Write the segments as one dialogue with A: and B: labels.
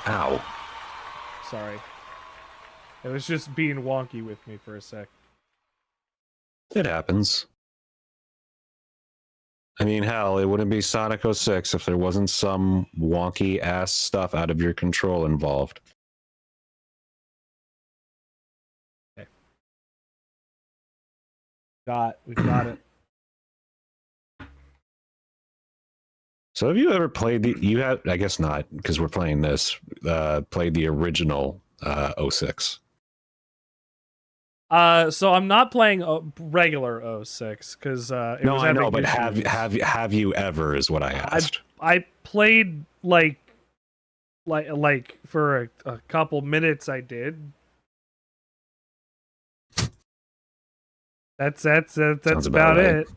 A: Ow.
B: Sorry. It was just being wonky with me for a sec.
A: It happens. I mean, hell, it wouldn't be Sonic 06 if there wasn't some wonky-ass stuff out of your control involved.
B: Okay. We've got it.
A: So have you ever played the... You have... I guess not, because we're playing this. Played the original 06.
B: So I'm not playing regular 06 because
A: no, I know, but have you ever is what I asked.
B: I played like for a couple minutes. I did. That's about it.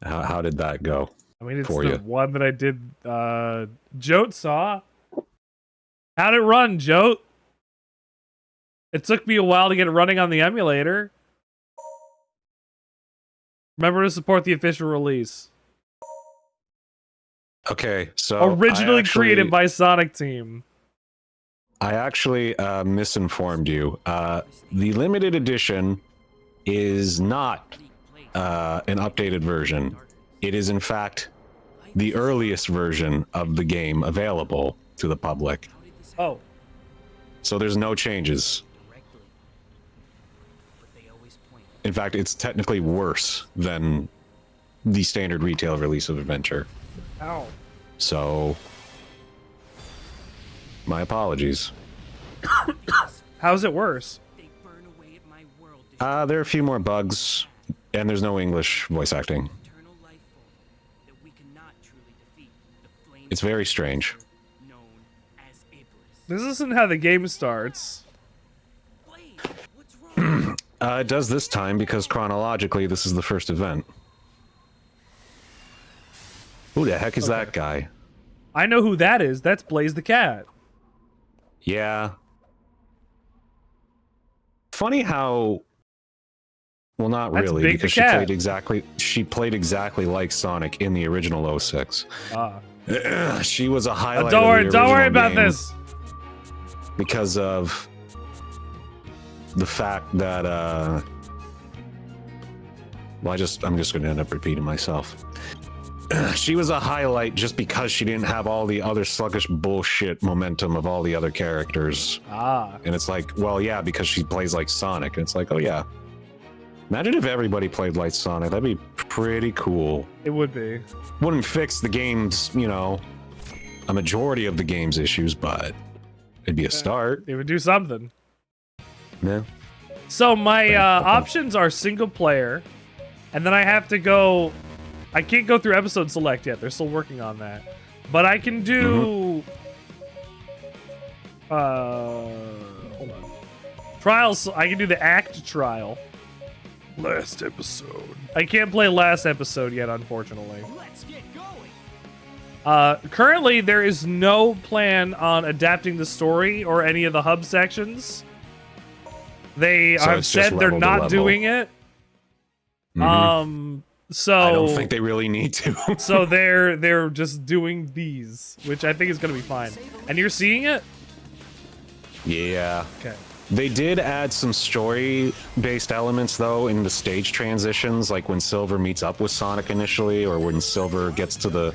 A: How did that go?
B: I mean, it's the one that I did. Jote saw. How'd it run, Jote? It took me a while to get it running on the emulator. Remember to support the official release.
A: Okay, so
B: originally created by Sonic Team.
A: I actually misinformed you. The limited edition is not an updated version. It is in fact the earliest version of the game available to the public.
B: Oh.
A: So there's no changes. In fact, it's technically worse than the standard retail release of Adventure.
B: Ow.
A: So, my apologies.
B: How's it worse?
A: There are a few more bugs, and there's no English voice acting. It's very strange.
B: This isn't how the game starts.
A: It does this time because chronologically this is the first event. Who the heck is that guy?
B: I know who that is. That's Blaze the Cat.
A: Yeah. Funny how... Well, not really, because she played exactly like Sonic in the original 06. She was a highlight.
B: Don't worry about this.
A: Because of the fact that well, I'm just going to end up repeating myself. She was a highlight just because she didn't have all the other sluggish bullshit momentum of all the other characters. And it's like, well, yeah, because she plays like Sonic. And it's like, oh yeah. Imagine if everybody played like Sonic. That'd be pretty cool.
B: It would be.
A: Wouldn't fix the game's, you know, a majority of the game's issues, but it'd be a start.
B: It would do something.
A: Yeah.
B: So my options are single player, and then I have to go... I can't go through episode select yet. They're still working on that. But I can do... hold on. Trials. I can do the act trial. Last episode. I can't play last episode yet, unfortunately. Let's get going. Currently, there is no plan on adapting the story or any of the hub sections. They have said they're not doing it. So
A: I don't think they really need to.
B: So they're just doing these, which I think is going to be fine. And you're seeing it?
A: Yeah.
B: Okay.
A: They did add some story-based elements, though, in the stage transitions, like when Silver meets up with Sonic initially, or when Silver gets to the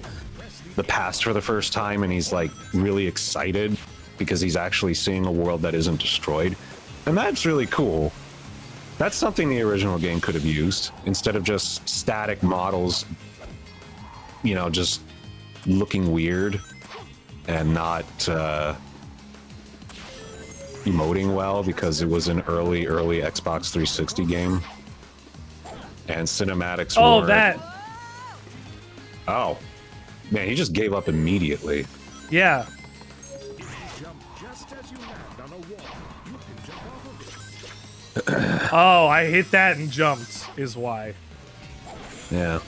A: past for the first time and he's, like, really excited because he's actually seeing a world that isn't destroyed. And that's really cool. That's something the original game could have used, instead of just static models, you know, just looking weird and not emoting well, because it was an early Xbox 360 game. And cinematics
B: Oh,
A: were...
B: that!
A: Oh. Man, he just gave up immediately.
B: Yeah. Oh, I hit that and jumped, is why.
A: Yeah.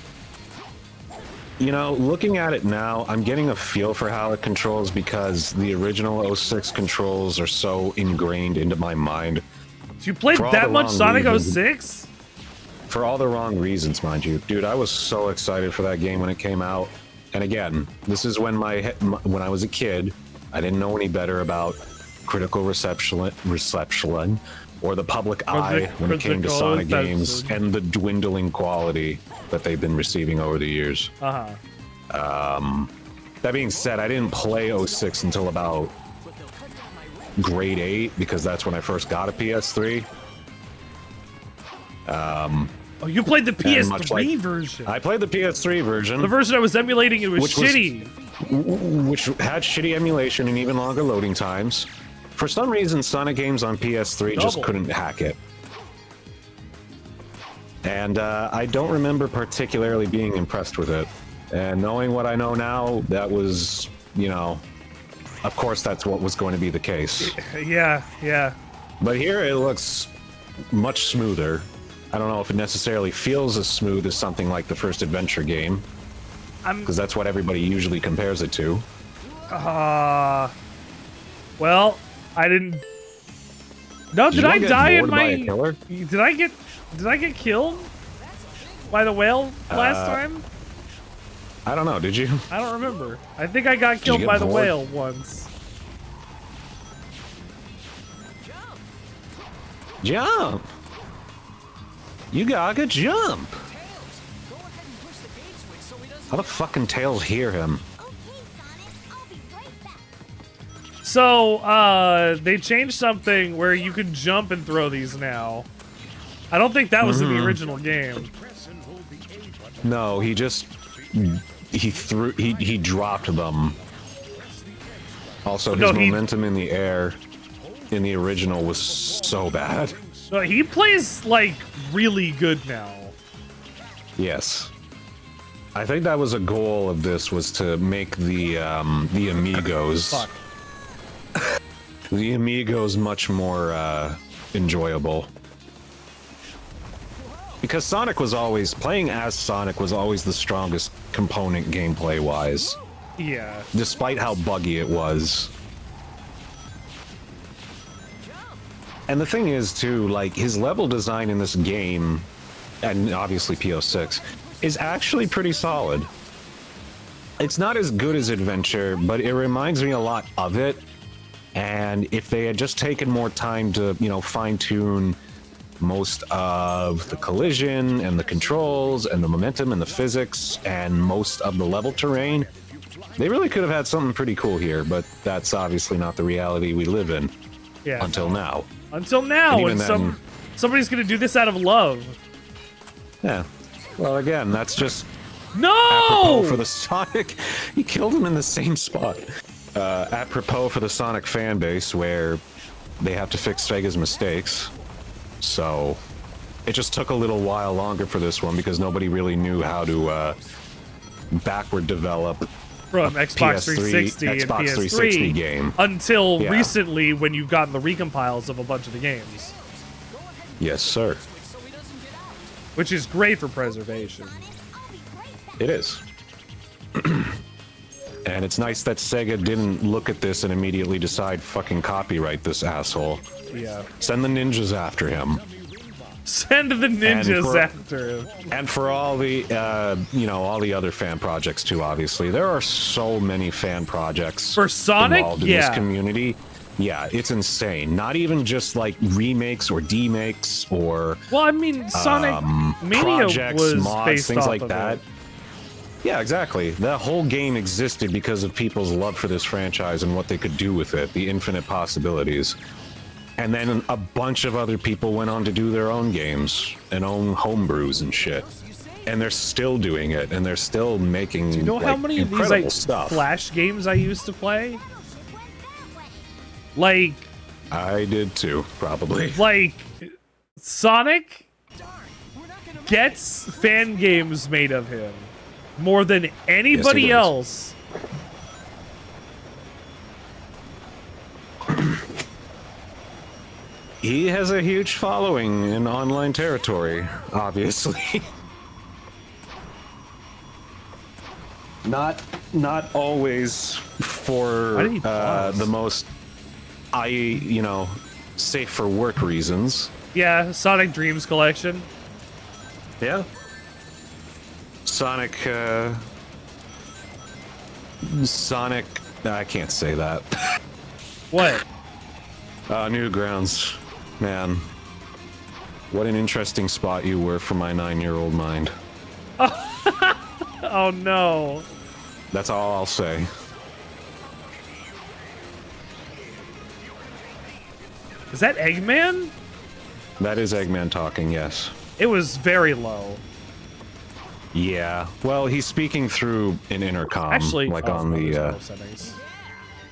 A: You know, looking at it now, I'm getting a feel for how it controls, because the original 06 controls are so ingrained into my mind.
B: You played that much Sonic 06?
A: For all the wrong reasons, mind you. Dude, I was so excited for that game when it came out. And again, this is when when I was a kid, I didn't know any better about critical reception or the public eye when it came to Sonic games and the dwindling quality that they've been receiving over the years. That being said, I didn't play 06 until about grade 8 because that's when I first got a PS3.
B: Oh, you played the PS3 version.
A: I played the PS3 version.
B: The version I was emulating, it was shitty.
A: Which had shitty emulation and even longer loading times. For some reason, Sonic games on PS3 just couldn't hack it. And I don't remember particularly being impressed with it. And knowing what I know now, that was, you know, of course that's what was going to be the case.
B: Yeah, yeah.
A: But here it looks much smoother. I don't know if it necessarily feels as smooth as something like the first adventure game. Because that's what everybody usually compares it to.
B: Well, I didn't... No, did I die in my... Did I get killed by the whale last time?
A: I don't know, did you?
B: I don't remember. I think I got killed by the whale once.
A: Jump! You gotta jump! How the fucking Tails hear him?
B: So, they changed something where you can jump and throw these now. I don't think that was in the original game.
A: No, he just... He dropped them. Also, his momentum in the air in the original was so bad.
B: No, he plays, like, really good now.
A: Yes. I think that was a goal of this, was to make the Amigos...
B: Fuck.
A: The Amigos much more, enjoyable. Because Sonic was always... Playing as Sonic was always the strongest component gameplay-wise.
B: Yeah.
A: Despite how buggy it was. And the thing is, too, like, his level design in this game, and obviously P-06, is actually pretty solid. It's not as good as Adventure, but it reminds me a lot of it. And if they had just taken more time to, you know, fine-tune most of the collision and the controls and the momentum and the physics and most of the level terrain, they really could have had something pretty cool here, but that's obviously not the reality we live in.
B: Yeah.
A: Until now.
B: Until now, and somebody's gonna do this out of love.
A: Yeah. Well, again, that's just...
B: No!
A: Apropos for the Sonic... He killed him in the same spot. Apropos for the Sonic fan base, where they have to fix Sega's mistakes. So, it just took a little while longer for this one, because nobody really knew how to backward develop
B: from Xbox 360 and
A: Xbox
B: PS3
A: 360 game.
B: Until recently, when you've gotten the recompiles of a bunch of the games.
A: Yes, sir.
B: Which is great for preservation.
A: It is. And it's nice that Sega didn't look at this and immediately decide, fucking copyright this asshole.
B: Yeah.
A: Send the ninjas after him.
B: Send the ninjas after him.
A: And for all the, you know, all the other fan projects too, obviously. There are so many fan projects
B: for Sonic
A: involved in this community. Yeah, it's insane. Not even just like remakes or demakes or...
B: Well, I mean, Sonic Mania
A: projects,
B: was
A: mods,
B: based
A: things
B: off
A: like
B: of
A: that.
B: It.
A: Yeah, exactly. The whole game existed because of people's love for this franchise and what they could do with it, the infinite possibilities. And then a bunch of other people went on to do their own games and own homebrews and shit. And they're still doing it, and they're still making,
B: do you know
A: like,
B: how many of these like
A: stuff.
B: Flash games I used to play? Like...
A: I did too, probably.
B: Like, Sonic gets fan games made of him more than anybody else.
A: He has a huge following in online territory, obviously. Not always for the most, you know, safe for work reasons.
B: Yeah, Sonic Dreams Collection.
A: Yeah. Sonic Sonic, I can't say that.
B: What?
A: Newgrounds, man. What an interesting spot you were for my 9-year-old mind.
B: Oh no.
A: That's all I'll say.
B: Is that Eggman?
A: That is Eggman talking, yes.
B: It was very low.
A: Yeah. Well, he's speaking through an intercom.
B: Actually,
A: like on the
B: settings.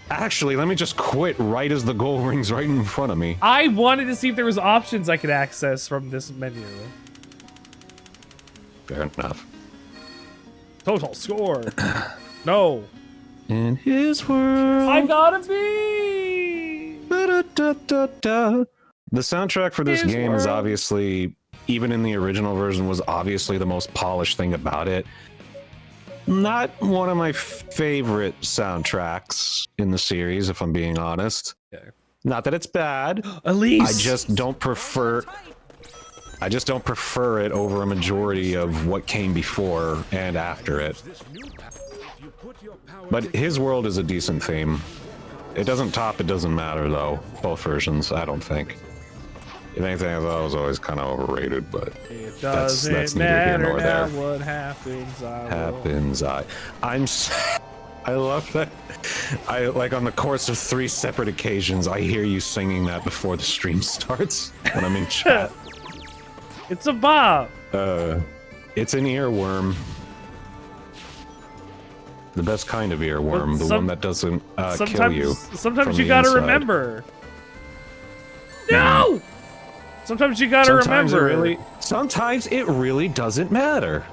A: Actually, let me just quit right as the goal ring's right in front of me.
B: I wanted to see if there was options I could access from this menu.
A: Fair enough.
B: Total score. No.
A: In his world.
B: I gotta be.
A: Ba-da-da-da-da. The soundtrack for this
B: His
A: game is
B: world.
A: obviously, even in the original version, was obviously the most polished thing about it. Not one of my favorite soundtracks in the series, if I'm being honest.
B: Okay.
A: Not that it's bad.
B: Elise.
A: I just don't prefer it over a majority of what came before and after it. But his world is a decent theme. It doesn't top, it doesn't matter though. Both versions, I don't think. If anything, I thought it was always kind of overrated, but
B: It
A: that's
B: doesn't
A: neither here
B: matter
A: nor
B: now
A: there.
B: what happens.
A: I love that. I like on the course of 3 separate occasions, I hear you singing that before the stream starts when I'm in chat.
B: It's a bop.
A: It's an earworm. The best kind of earworm, the one that doesn't kill you.
B: Sometimes
A: from
B: you
A: the
B: gotta
A: inside.
B: remember. No! Sometimes you gotta remember.
A: Sometimes it really doesn't matter.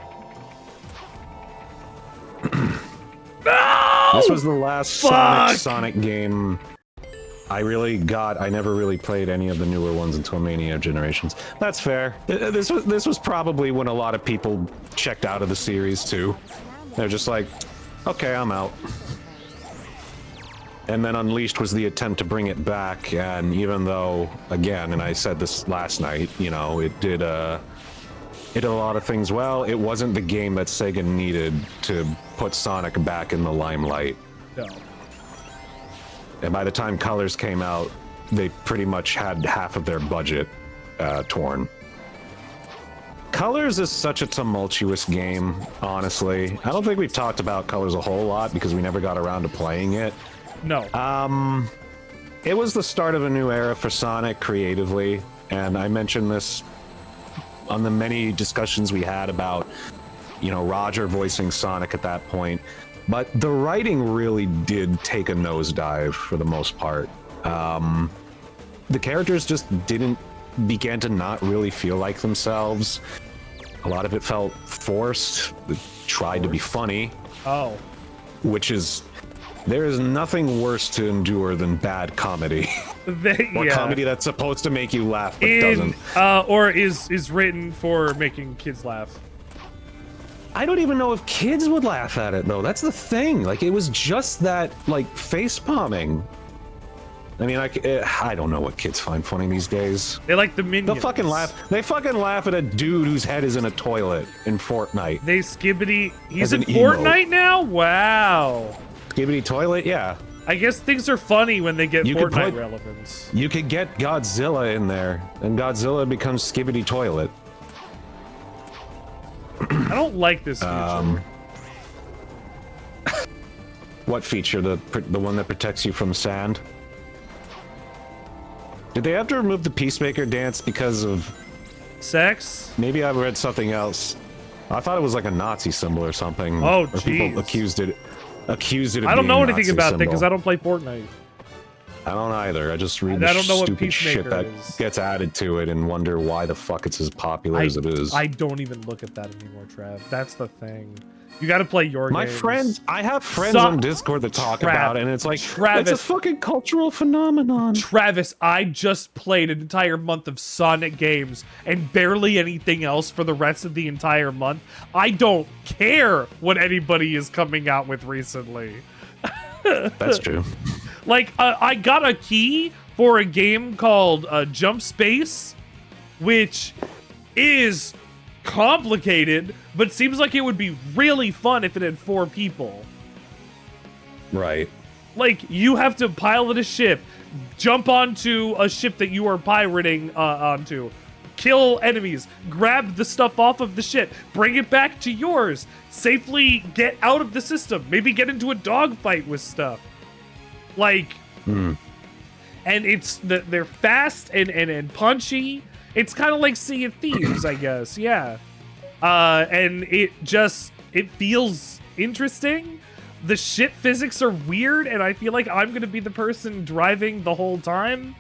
B: No!
A: This was the last
B: Fuck!
A: Sonic game I never really played any of the newer ones until Mania Generations. That's fair. This was probably when a lot of people checked out of the series too. They're just like, okay, I'm out. And then Unleashed was the attempt to bring it back, and even though, again, and I said this last night, you know, it did a lot of things well, it wasn't the game that Sega needed to put Sonic back in the limelight.
B: No.
A: And by the time Colors came out, they pretty much had half of their budget torn. Colors is such a tumultuous game, honestly. I don't think we've talked about Colors a whole lot because we never got around to playing it.
B: No.
A: It was the start of a new era for Sonic creatively, and I mentioned this on the many discussions we had about, you know, Roger voicing Sonic at that point. But the writing really did take a nosedive for the most part. The characters just began to not really feel like themselves. A lot of it felt forced. It tried to be funny.
B: Oh.
A: Which is, there is nothing worse to endure than bad comedy. Or comedy that's supposed to make you laugh but doesn't.
B: Or is written for making kids laugh.
A: I don't even know if kids would laugh at it though. That's the thing. Like, it was just that, like, face palming. I mean, I don't know what kids find funny these days.
B: They like the minions.
A: They fucking laugh at a dude whose head is in a toilet in Fortnite.
B: They skibbity. He's
A: As
B: in
A: an emo.
B: Fortnite now? Wow.
A: Skibbity toilet, yeah.
B: I guess things are funny when they get
A: You could
B: Fortnite
A: put-
B: relevance.
A: You could get Godzilla in there, and Godzilla becomes Skibbity toilet.
B: I don't like this feature.
A: What feature? The one that protects you from sand? Did they have to remove the Peacemaker dance because of...
B: Sex?
A: Maybe I read something else. I thought it was like a Nazi symbol or something.
B: Oh,
A: or people
B: jeez.
A: accused it of
B: I don't
A: being
B: know
A: a
B: anything
A: Nazi
B: about that
A: symbol.
B: because I don't play Fortnite.
A: I don't either. I just read
B: And I
A: the
B: don't know what
A: stupid shit
B: Peacemaker
A: that
B: is.
A: gets added to it and wonder why the fuck it's as popular as it is.
B: I don't even look at that anymore, Trav. That's the thing. You got to play your
A: My
B: games.
A: friends, I have friends on Discord that talk about it, and it's like,
B: Travis.
A: it's a fucking cultural phenomenon.
B: Travis, I just played an entire month of Sonic games and barely anything else for the rest of the entire month. I don't care what anybody is coming out with recently.
A: That's true.
B: Like, I got a key for a game called Jump Space, which is complicated, but seems like it would be really fun if it had 4 people.
A: Right.
B: Like, you have to pilot a ship, jump onto a ship that you are pirating onto, kill enemies, grab the stuff off of the ship, bring it back to yours, safely get out of the system, maybe get into a dogfight with stuff. Like, and they're fast and punchy. It's kind of like Sea of Thieves, I guess, yeah. And it feels interesting. The ship physics are weird, and I feel like I'm gonna be the person driving the whole time.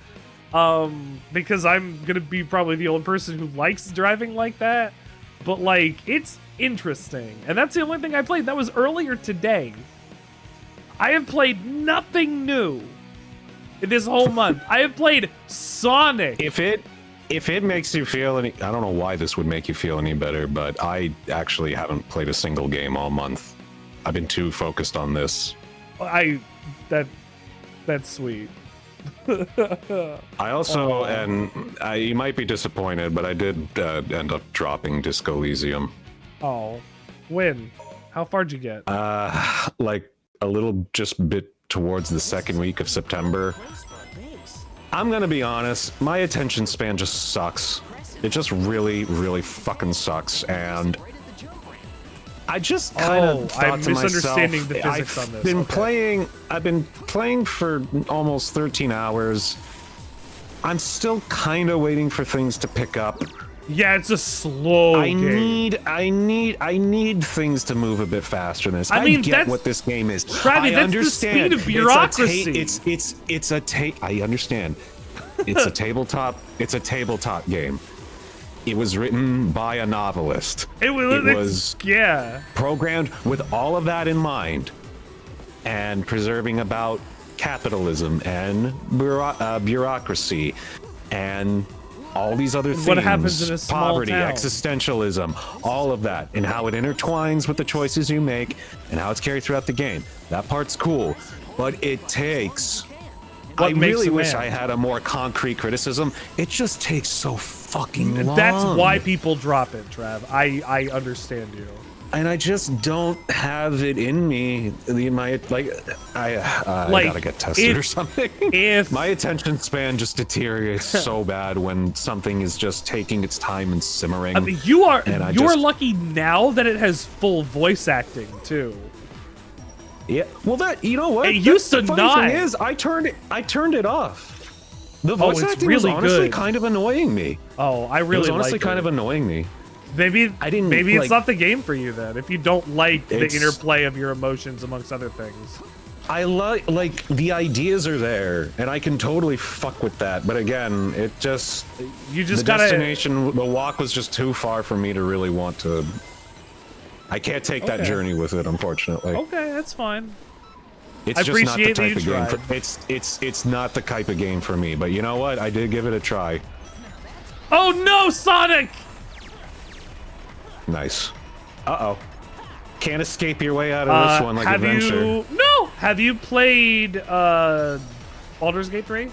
B: Because I'm gonna be probably the only person who likes driving like that. But like, it's interesting. And that's the only thing I played. That was earlier today. I have played nothing new in this whole month. I have played Sonic.
A: If it makes you feel any, I don't know why this would make you feel any better, but I actually haven't played a single game all month. I've been too focused on this.
B: That's sweet.
A: I also, you might be disappointed, but I did end up dropping Disco Elysium.
B: Oh, when? How far'd you get?
A: Like a little just bit towards the second week of September. I'm gonna be honest, my attention span just sucks. It just really, really fucking sucks, and I just kind of thought
B: I'm
A: to myself,
B: misunderstanding the physics on this.
A: I've been playing for almost 13 hours. I'm still kind of waiting for things to pick up.
B: Yeah, it's a slow game.
A: I need things to move a bit faster than this.
B: I mean,
A: get
B: that's
A: what this game is.
B: Travis,
A: I
B: that's
A: understand.
B: the speed of bureaucracy.
A: I understand. It's a tabletop game. It was written by a novelist. It was programmed with all of that in mind, and preserving about capitalism and bureaucracy and all these other things.
B: What happens in a small
A: poverty,
B: town.
A: existentialism, all of that, and how it intertwines with the choices you make and how it's carried throughout the game. That part's cool, but it takes... I really wish I had a more concrete criticism. It just takes so fucking long.
B: That's why people drop it, Trav. I understand you.
A: And I just don't have it in me. I gotta get tested or something.
B: If
A: my attention span just deteriorates so bad when something is just taking its time and simmering.
B: I mean, you're lucky now that it has full voice acting too.
A: Yeah, well, you know what?
B: It used to not.
A: The funny thing is, I turned it off. The voice acting was honestly kind of annoying me.
B: Oh, I really like it.
A: It was honestly kind of annoying me.
B: Maybe it's not the game for you then. If you don't like the interplay of your emotions amongst other things.
A: I like the ideas are there, and I can totally fuck with that. But again, the destination, the walk was just too far for me to really want to. I can't take that journey with it, unfortunately.
B: Okay, that's fine.
A: It's just not the type of game. It's not the type of game for me. But you know what? I did give it a try.
B: Oh no, Sonic!
A: Nice. Uh-oh. Can't escape your way out of this one like adventure.
B: Have you played Baldur's Gate 3?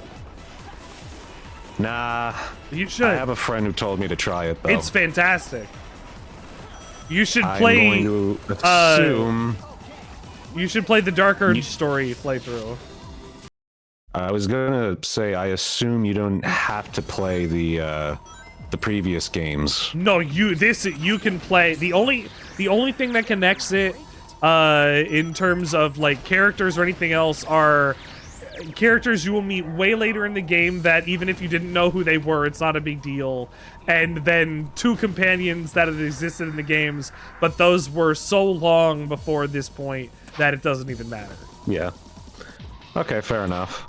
A: Nah.
B: You should.
A: I have a friend who told me to try it, though.
B: It's fantastic. You should play.
A: I'm going to assume.
B: You should play the Dark Urge story playthrough.
A: I was gonna say, I assume you don't have to play the previous games.
B: No, you can play. The only thing that connects it in terms of like characters or anything else are characters you will meet way later in the game that even if you didn't know who they were, it's not a big deal. And then 2 companions that had existed in the games, but those were so long before this point that it doesn't even matter.
A: Yeah. Okay, fair enough.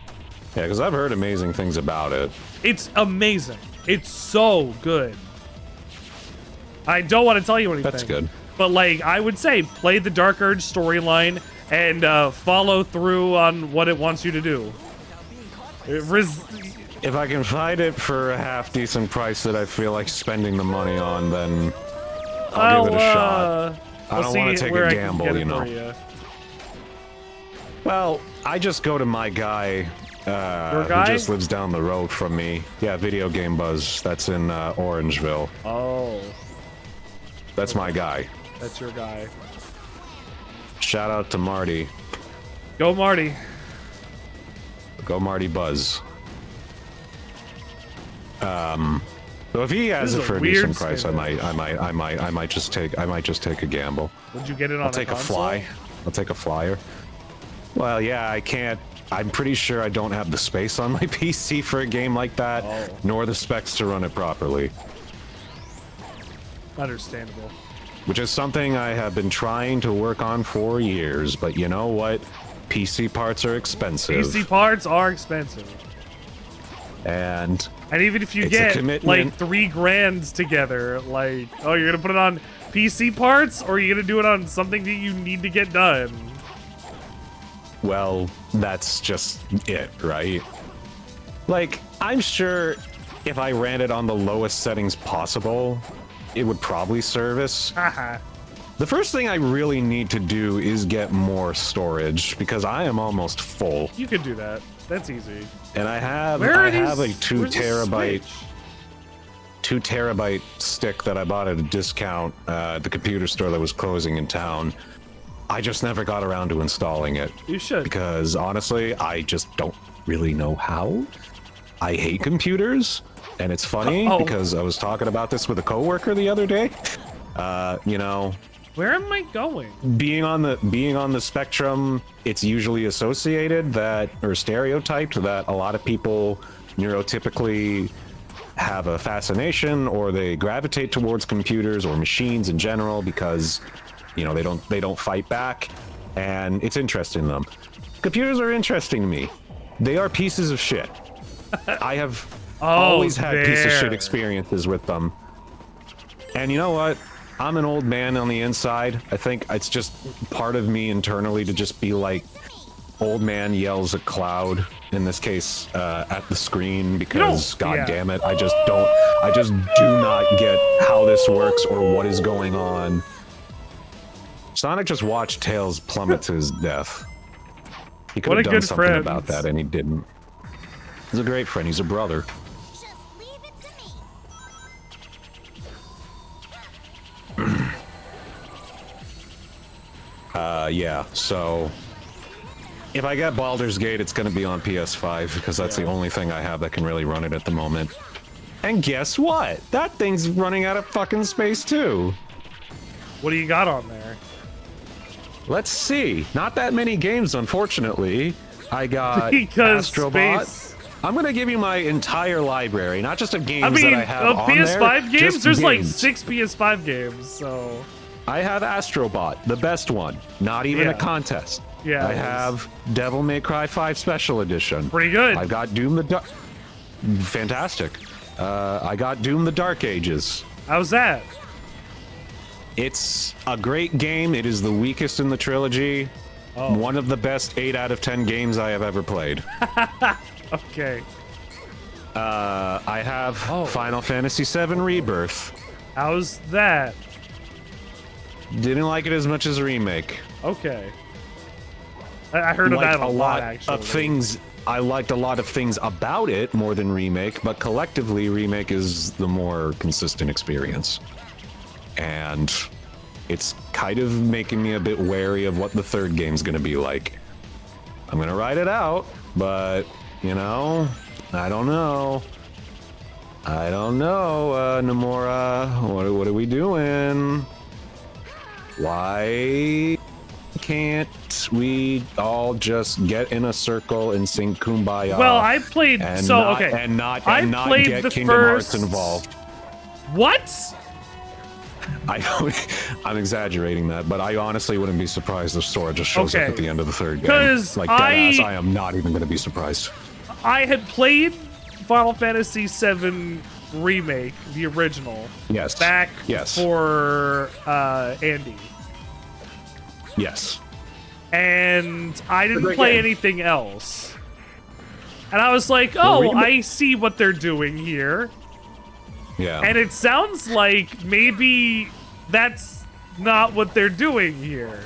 A: Yeah, because I've heard amazing things about it.
B: It's amazing. It's so good. I don't want to tell you anything.
A: That's good.
B: But like, I would say, play the Dark Urge storyline and follow through on what it wants you to do.
A: If I can find it for a half-decent price that I feel like spending the money on, then I'll give it a shot. I don't want to take a gamble, you know. Well, I just go to my guy, who just lives down the road from me. Yeah, Video Game Buzz. That's in Orangeville.
B: Oh.
A: That's my guy.
B: That's your guy.
A: Shout out to Marty.
B: Go Marty.
A: Go Marty Buzz. So if he has
B: This
A: it
B: is
A: for
B: a
A: a
B: weird
A: decent price,
B: spin.
A: I might just take a gamble.
B: Would you get it on
A: I'll take a
B: console?
A: fly. I'll take a flyer. Well, yeah, I can't. I'm pretty sure I don't have the space on my PC for a game like that, nor the specs to run it properly.
B: Understandable.
A: Which is something I have been trying to work on for years, but you know what? PC parts are expensive.
B: PC parts are expensive.
A: And
B: even if you
A: it's a
B: get
A: commitment.
B: like $3,000 together, like, oh, you're gonna put it on PC parts, or are you gonna do it on something that you need to get done?
A: Well, that's just it, right? Like, I'm sure if I ran it on the lowest settings possible, it would probably service.
B: Haha.
A: The first thing I really need to do is get more storage because I am almost full.
B: You can do that. That's easy.
A: And I have a 2 terabyte stick that I bought at a discount at the computer store that was closing in town. I just never got around to installing it.
B: You should.
A: Because honestly, I just don't really know how. I hate computers, and it's funny because I was talking about this with a coworker the other day. You know,
B: where am I going?
A: Being on the spectrum, it's usually associated that, or stereotyped that a lot of people neurotypically have a fascination or they gravitate towards computers or machines in general because, you know, they don't fight back, and it's interesting to them. Computers are interesting to me. They are pieces of shit. I have always had piece of shit experiences with them. And you know what? I'm an old man on the inside. I think it's just part of me internally to just be like, old man yells at cloud, in this case, at the screen, because god damn it, I just do not get how this works or what is going on. Sonic just watched Tails plummet to his death. He could have done something about that, and he didn't. He's a great friend. He's a brother.
C: Just leave it to me.
A: Yeah, so if I get Baldur's Gate, it's going to be on PS5 because that's the only thing I have that can really run it at the moment. And guess what? That thing's running out of fucking space too.
B: What do you got on there?
A: Let's see. Not that many games, unfortunately. I got
B: because
A: Astrobot.
B: space.
A: I'm gonna give you my entire library, not just of games that I have on
B: PS5
A: there,
B: games. There's like
A: games.
B: 6 PS5 games, so.
A: I have Astrobot, the best one. Not even a contest.
B: Yeah.
A: I have Devil May Cry 5 Special Edition.
B: Pretty good.
A: I've got Doom the Dark. Fantastic. I got Doom the Dark Ages.
B: How's that?
A: It's a great game. It is the weakest in the trilogy. One of the best 8 out of 10 games I have ever played.
B: Okay.
A: I have Final Fantasy VII Rebirth.
B: How's that?
A: Didn't like it as much as Remake.
B: Okay. I heard of that a lot, actually.
A: I liked a lot of things about it more than Remake, but collectively, Remake is the more consistent experience. And it's kind of making me a bit wary of what the third game's going to be like. I'm going to ride it out, but, you know, I don't know. I don't know, Nomura. What are we doing? Why can't we all just get in a circle and sing Kumbaya?
B: Well, I played
A: and
B: so
A: not,
B: okay.
A: and not
B: I
A: and not
B: played
A: get
B: the
A: Kingdom
B: first...
A: Hearts involved.
B: What?
A: I'm exaggerating that, but I honestly wouldn't be surprised if Sora just shows up at the end of the third game.
B: Because
A: like deadass, I am not even going to be surprised.
B: I had played Final Fantasy VII Remake, the original.
A: Yes.
B: Back for Andy.
A: Yes.
B: And I didn't play anything else. And I was like, oh, I see what they're doing here.
A: Yeah.
B: And it sounds like maybe that's not what they're doing here.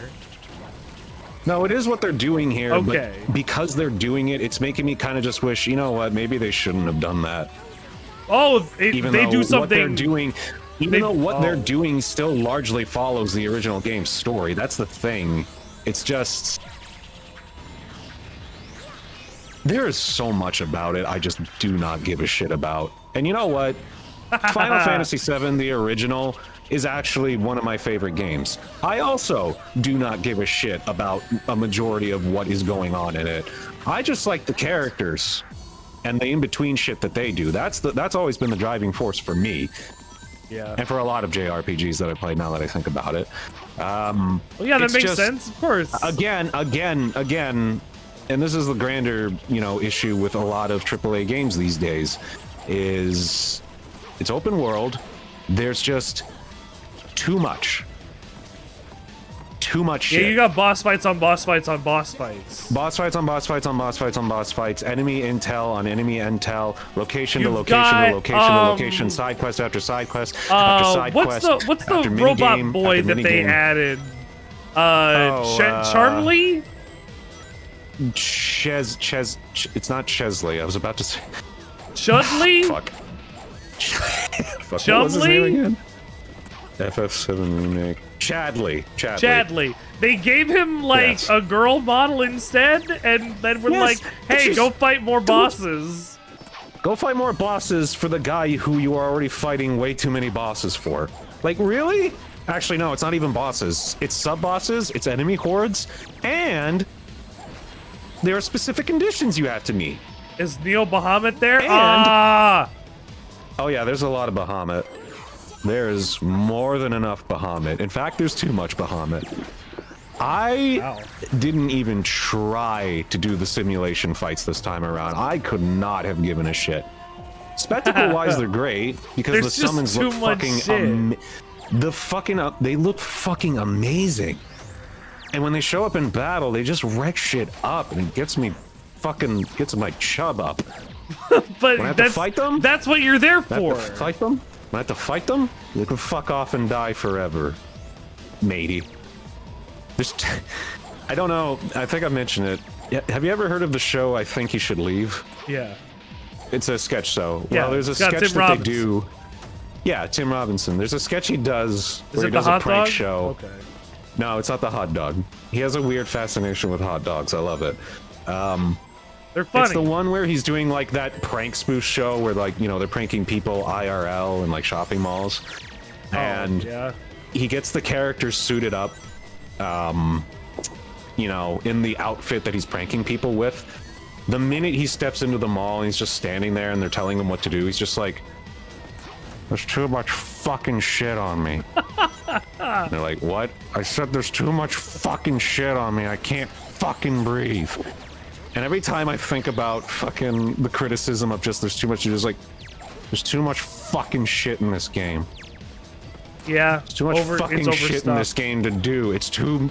A: No, it is what they're doing here.
B: Okay.
A: But because they're doing it, it's making me kind of just wish, you know what, maybe they shouldn't have done that.
B: Oh, they do something.
A: What they're doing, even though what they're doing still largely follows the original game's story. That's the thing. It's just There is so much about it I just do not give a shit about. And you know what? Final Fantasy VII, the original, is actually one of my favorite games. I also do not give a shit about a majority of what is going on in it. I just like the characters and the in-between shit that they do. That's always been the driving force for me.
B: Yeah.
A: And for a lot of JRPGs that I played, now that I think about it.
B: Well, yeah, that
A: it's
B: makes
A: just,
B: sense, of course.
A: Again, and this is the grander, issue with a lot of AAA games these days, is it's open world. There's just too much. Too much shit.
B: Yeah, you got boss fights on boss fights on boss fights.
A: Boss fights on boss fights on boss fights on boss fights, enemy intel on enemy intel, location to
B: You've
A: location
B: got,
A: to location to location, side quest after side quest after side quest.
B: What's the
A: after
B: robot
A: minigame
B: boy
A: after
B: that they
A: minigame.
B: added? Charmly?
A: It's not Chesley. I was about to say.
B: Chudley?
A: Fuck. Fuck. What was his name
B: Chumley?
A: again? FF7 remake. Chadley.
B: They gave him like
A: Yes.
B: a girl model instead, and then we're
A: Yes,
B: like,
A: it's
B: "Hey,
A: just-
B: go fight more bosses."
A: Go fight more bosses for the guy who you are already fighting way too many bosses for. Like, really? Actually, no, it's not even bosses. It's sub-bosses, it's enemy hordes, and there are specific conditions you have to meet.
B: Is Neo Bahamut there?
A: And-
B: Ah,
A: Oh yeah, there's a lot of Bahamut. There's more than enough Bahamut. In fact, there's too much Bahamut. I
B: Wow.
A: didn't even try to do the simulation fights this time around. I could not have given a shit. Spectacle-wise, they're great because
B: There's
A: the
B: just
A: summons
B: too
A: look
B: much
A: fucking
B: shit.
A: they look fucking amazing. And when they show up in battle, they just wreck shit up, and it gets my chub up.
B: but
A: When I have to
B: that's
A: fight them?
B: that's what you're there
A: When I
B: for.
A: have to fight them? When I have to fight them? They can fuck off and die forever, matey. I don't know. I think I mentioned it. Have you ever heard of the show I Think You Should Leave?
B: Yeah.
A: It's a sketch show.
B: Yeah,
A: Well, there's a
B: it's got
A: sketch
B: Tim
A: that
B: Robinson.
A: they do. Yeah, Tim Robinson. There's a sketch he does
B: Is
A: where he
B: it the
A: does a
B: hot
A: prank
B: dog?
A: show.
B: Okay.
A: No, it's not the hot dog. He has a weird fascination with hot dogs. I love it.
B: They're funny.
A: It's the one where he's doing like that prank spoof show where like, they're pranking people IRL in like shopping malls. And
B: yeah.
A: he gets the characters suited up, in the outfit that he's pranking people with. The minute he steps into the mall and he's just standing there and they're telling him what to do, he's just like, there's too much fucking shit on me. And they're like, what? I said there's too much fucking shit on me. I can't fucking breathe. And every time I think about fucking the criticism of just there's too much, you're just like, there's too much fucking shit in this game.
B: Yeah.
A: Too much fucking shit in this game to do. It's too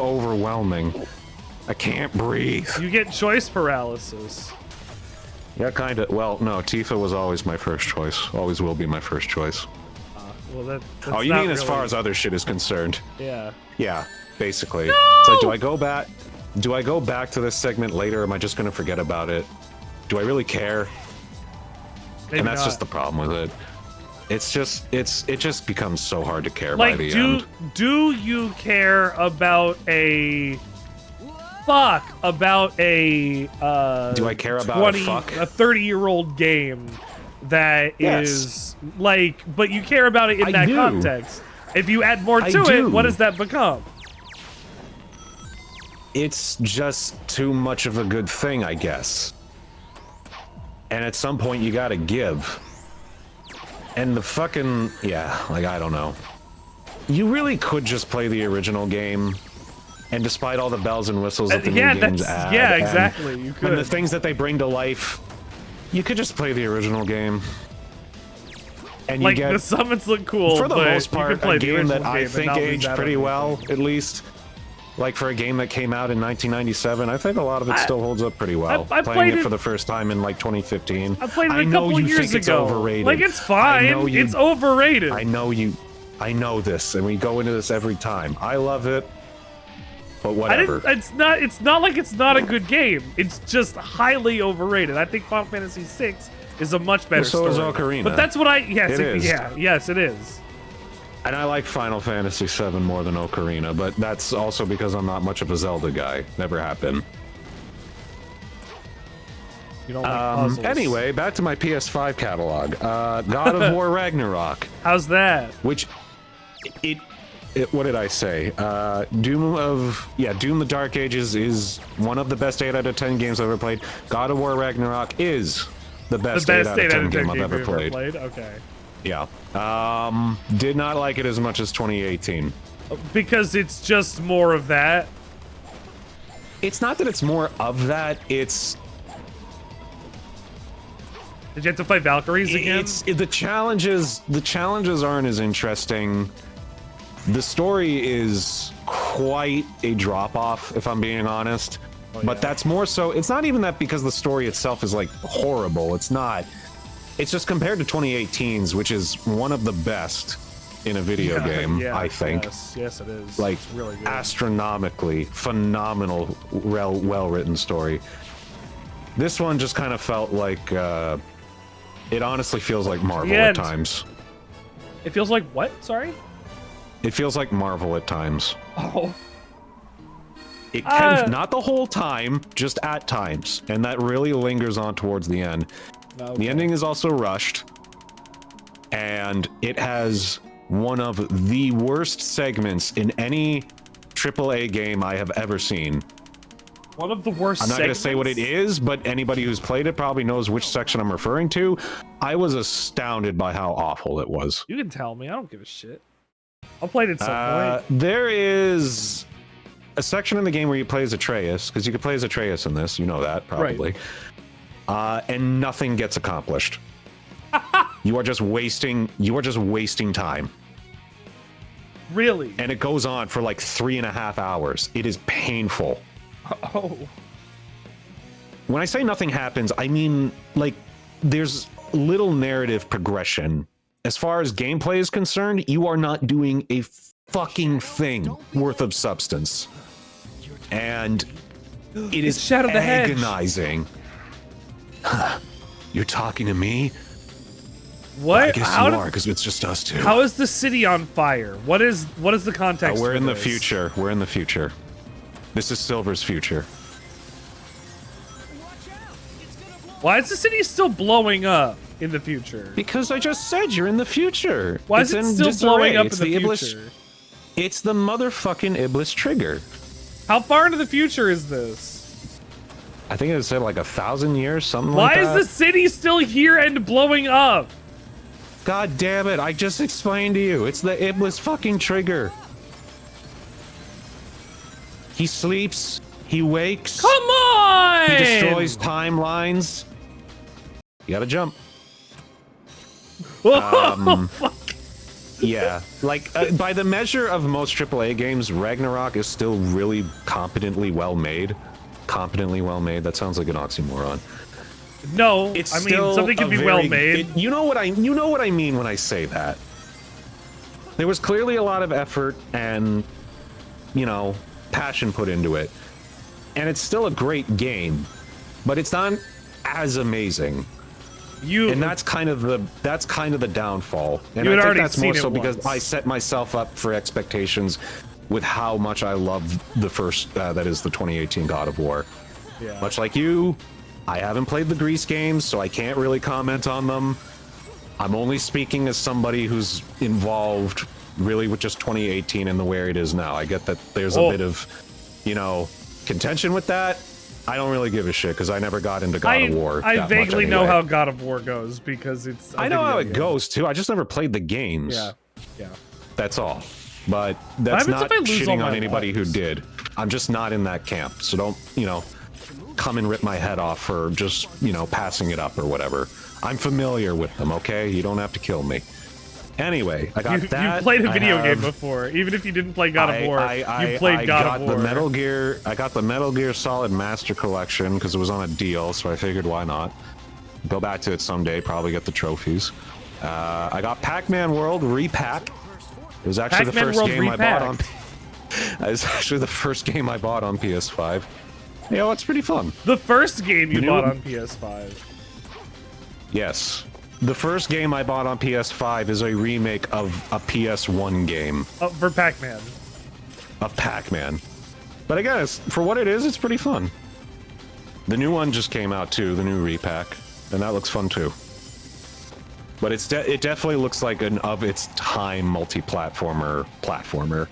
A: overwhelming. I can't breathe.
B: You get choice paralysis.
A: Yeah, kind of. Well, no, Tifa was always my first choice. Always will be my first choice.
B: Well, that's
A: Oh, you
B: not
A: mean as far
B: really-
A: as other shit is concerned?
B: Yeah.
A: Yeah, basically. It's like, do I go back? Do I go back to this segment later? Or am I just gonna forget about it? Do I really care?
B: Maybe
A: And that's
B: not.
A: just the problem with it. It just becomes so hard to care
B: like,
A: by the end.
B: do you care about a
A: Do I care about a fuck?
B: a 30-year-old game that
A: Yes.
B: is like, but you care about it in
A: I
B: that
A: do.
B: context. If you add more
A: I
B: to it,
A: do.
B: what does that become?
A: It's just too much of a good thing, I guess. And at some point you gotta give. And the fucking, I don't know. You really could just play the original game, and despite all the bells and whistles that the new games add, and-
B: exactly. You
A: and
B: could.
A: the things that they bring to life, you could just play the original game. And you
B: like
A: get,
B: the summons look cool,
A: for the
B: but
A: most
B: you
A: part,
B: could play
A: a
B: the
A: game
B: original
A: that I
B: game and
A: think
B: not lose
A: aged
B: out
A: pretty
B: on
A: well,
B: anything.
A: at least. Like for a game that came out in 1997, I think a lot of it still holds up pretty well.
B: I
A: Playing
B: played
A: it for
B: it-
A: the first time in like 2015.
B: I played it a
A: know
B: couple
A: you
B: years
A: think it's
B: ago.
A: overrated.
B: Like it's fine.
A: I know you,
B: It's overrated.
A: I know this, and we go into this every time. I love it, but whatever.
B: It's not like it's not a good game. It's just highly overrated. I think Final Fantasy VI is a much better
A: so is
B: story.
A: Ocarina.
B: But that's what yes,
A: It is.
B: yes, it is.
A: And I like Final Fantasy VII more than Ocarina, but that's also because I'm not much of a Zelda guy. Never have been.
B: You don't like puzzles.
A: Anyway, back to my PS5 catalog. God of War Ragnarok,
B: How's that?
A: which it what did I say? Doom the Dark Ages is one of the best 8 out of 10 games I've ever played. God of War Ragnarok is the best 8 out of 10 game I've ever played.
B: Okay.
A: Yeah. Did not like it as much as 2018.
B: Because it's just more of that.
A: It's not that it's more of that, it's
B: Did you have to fight Valkyries again?
A: the challenges aren't as interesting. The story is quite a drop off, if I'm being honest. But that's more so, it's not even that because the story itself is like horrible. It's not. It's just compared to 2018's, which is one of the best in a video game, I think.
B: Yes, it is.
A: Like,
B: it's really good.
A: astronomically phenomenal, well-written story. This one just kind of felt like, it honestly feels like Marvel at times.
B: It feels like what? Sorry?
A: It feels like Marvel at times.
B: Oh.
A: It can, not the whole time, just at times. And that really lingers on towards the end.
B: Okay.
A: The ending is also rushed. And it has one of the worst segments in any AAA game I have ever seen.
B: One of the worst
A: I'm not going to say what it is, but anybody who's played it probably knows which section I'm referring to. I was astounded by how awful it was.
B: You can tell me. I don't give a shit. I'll play it at some point.
A: There is a section in the game where you play as Atreus, because you can play as Atreus in this. You know that, probably. Right. And nothing gets accomplished. You are just wasting time.
B: Really?
A: And it goes on for like 3.5 hours. It is painful.
B: Oh.
A: When I say nothing happens, I mean, like, there's little narrative progression. As far as gameplay is concerned, you are not doing a fucking thing worth of substance. And it is
B: Shadow the Hedge.
A: agonizing. You're talking to me?
B: What?
A: I guess you are, because it's just us two.
B: How is the city on fire? What is the context?
A: We're
B: for
A: in the
B: this?
A: future. We're in the future. This is Silver's future.
B: Why is the city still blowing up in the future?
A: Because I just said you're in the future.
B: Why is it still blowing up in the
A: Iblis,
B: future?
A: it's the motherfucking Iblis trigger.
B: How far into the future is this?
A: I think it said like 1,000 years, something
B: Why
A: like that.
B: is the city still here and blowing up?
A: God damn it, I just explained to you. It's the Iblis fucking trigger. He sleeps, he wakes,
B: Come on!
A: he destroys timelines. You gotta jump.
B: Fuck.
A: Yeah, like, by the measure of most AAA games, Ragnarok is still really competently well made. Competently well made, that sounds like an oxymoron.
B: No,
A: It's
B: I mean
A: still
B: something can
A: a
B: be
A: very-
B: well made.
A: you know what I mean when I say that. There was clearly a lot of effort and, you know, passion put into it. And it's still a great game, but it's not as amazing. And that's kind of the downfall. And
B: You had
A: I think
B: already
A: that's more
B: seen
A: so
B: it
A: because
B: once.
A: I set myself up for expectations with how much I love the first, that is the 2018 God of War.
B: Yeah.
A: Much like you, I haven't played the Grease games, so I can't really comment on them. I'm only speaking as somebody who's involved really with just 2018 and the where it is now. I get that there's a bit of, you know, contention with that. I don't really give a shit because I never got into God of War.
B: I vaguely know how God of War goes because it's.
A: I know how it goes too. I just never played the games.
B: Yeah.
A: That's all. But that's
B: happens
A: not
B: if I lose all
A: shitting on
B: my
A: anybody who
B: lives?
A: did. I'm just not in that camp. So don't, you know, come and rip my head off for just, you know, passing it up or whatever. I'm familiar with them, okay? You don't have to kill me. Anyway, I got that.
B: You played a video game before, even if you didn't play God of War. You played God of War.
A: I got the Metal Gear Solid Master Collection because it was on a deal, so I figured why not. Go back to it someday, probably get the trophies. I got Pac-Man World Repack. It was actually the first game I bought on. It was actually the first game I bought on PS5. You know, it's pretty fun.
B: The first game you bought on PS5.
A: Yes. The first game I bought on PS5 is a remake of a PS1 game.
B: For Pac-Man.
A: Of Pac-Man. But I guess, for what it is, it's pretty fun. The new one just came out too, the new repack, and that looks fun too. But it definitely looks like an of its time multi-platformer platformer.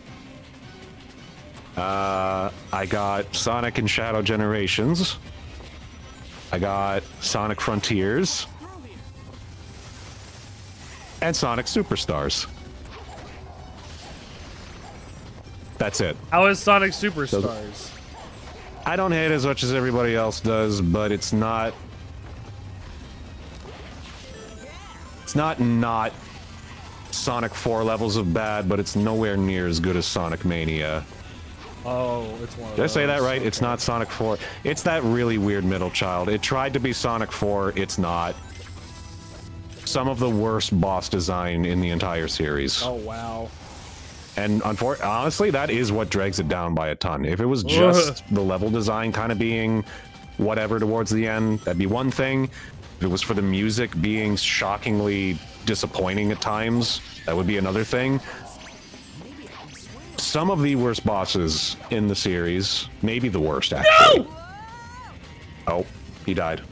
A: I got Sonic and Shadow Generations. I got Sonic Frontiers. And Sonic Superstars. That's it.
B: How is Sonic Superstars?
A: I don't hate it as much as everybody else does, but it's not Sonic 4 levels of bad, but it's nowhere near as good as Sonic Mania.
B: Oh, it's one of
A: Did I say
B: those.
A: that right?
B: Okay.
A: It's not Sonic 4. It's that really weird middle child. It tried to be Sonic 4, it's not. Some of the worst boss design in the entire series.
B: Oh, wow.
A: And honestly, that is what drags it down by a ton. If it was just the level design kind of being whatever towards the end, that'd be one thing. If it was for the music being shockingly disappointing at times, that would be another thing. Some of the worst bosses in the series, maybe the worst actually. No! Oh, he died.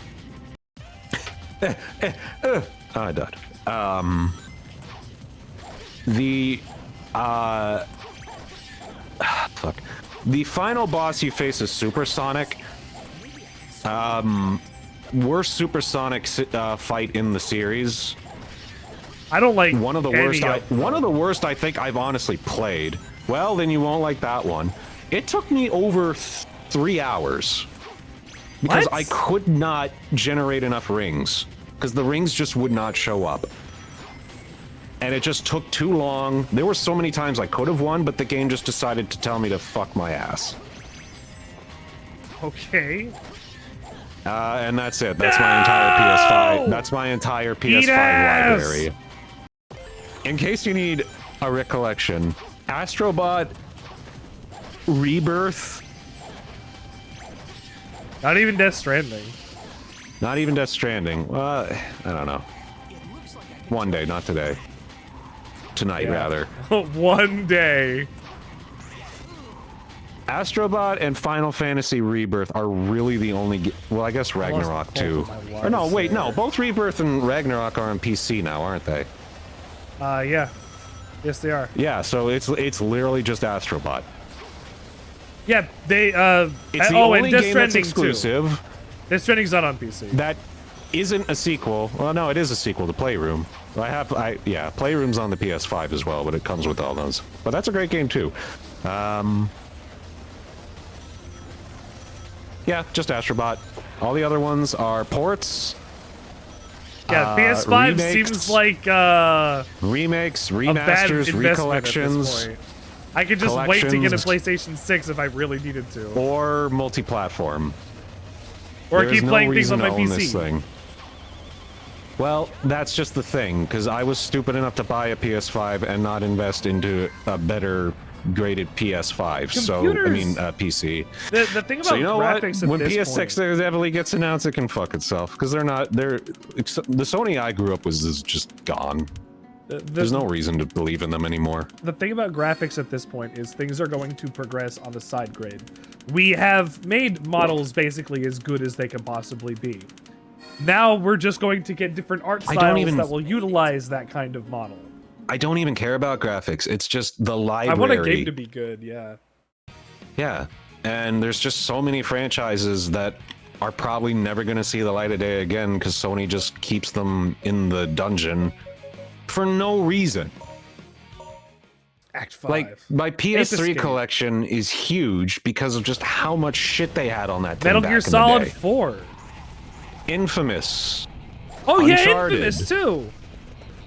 A: I died. Fuck. The final boss you face is Super Sonic. Worst Super Sonic fight in the series.
B: I don't like
A: One of the
B: any
A: worst.
B: of them.
A: One of the worst I think I've honestly played. Well, then you won't like that one. It took me over 3 hours because
B: What?
A: I could not generate enough rings because the rings just would not show up. And it just took too long. There were so many times I could have won, but the game just decided to tell me to fuck my ass.
B: Okay.
A: And that's it. That's my entire PS5. That's my entire PS5
B: ass!
A: library. In case you need a recollection, Astrobot, Rebirth,
B: Not even Death Stranding.
A: not even Death Stranding. I don't know. One day, not today. Tonight,
B: Yeah.
A: rather.
B: One day.
A: Astrobot and Final Fantasy Rebirth are really the only. Well, I guess Ragnarok too. Or no, wait, no. Both Rebirth and Ragnarok are on PC now, aren't they?
B: Yeah. Yes, they are.
A: Yeah. So it's literally just Astrobot.
B: Yeah, they,
A: It's the
B: oh,
A: only
B: and Death
A: game that's
B: Stranding
A: exclusive.
B: too. Death Stranding's not on PC.
A: That isn't a sequel. Well, no, it is a sequel to Playroom. Yeah, Playroom's on the PS5 as well, but it comes with all those. But that's a great game too. Yeah, just Astrobot. All the other ones are ports.
B: Yeah, PS5
A: remakes.
B: seems like,
A: Remakes,
B: a bad
A: remasters,
B: investment at
A: recollections,
B: this point. I could just wait to get a
A: collections.
B: PlayStation 6 if I really needed to.
A: or multi-platform.
B: Or
A: There's
B: keep
A: no
B: playing things on
A: reason
B: my
A: to own this
B: PC.
A: thing. Well, that's just the thing, because I was stupid enough to buy a PS5 and not invest into a better graded PS5. So, I mean, PC.
B: The thing about
A: So you know what?
B: graphics at
A: When
B: this
A: PS6
B: point,
A: definitely gets announced, it can fuck itself because they're the Sony I grew up with is just gone. There's no reason to believe in them anymore.
B: the thing about graphics at this point is things are going to progress on the side grade. We have made models basically as good as they can possibly be. Now we're just going to get different art styles that will utilize that kind of model.
A: I don't even care about graphics. It's just the library.
B: I want a game to be good, yeah.
A: Yeah, and there's just so many franchises that are probably never going to see the light of day again because Sony just keeps them in the dungeon for no reason.
B: Act 5.
A: Like, my
B: Ape
A: PS3
B: Escape.
A: collection is huge because of just how much shit they had on that thing
B: Metal
A: back
B: Gear
A: in the
B: Solid
A: day.
B: 4.
A: Infamous.
B: Oh yeah,
A: Uncharted.
B: Infamous too.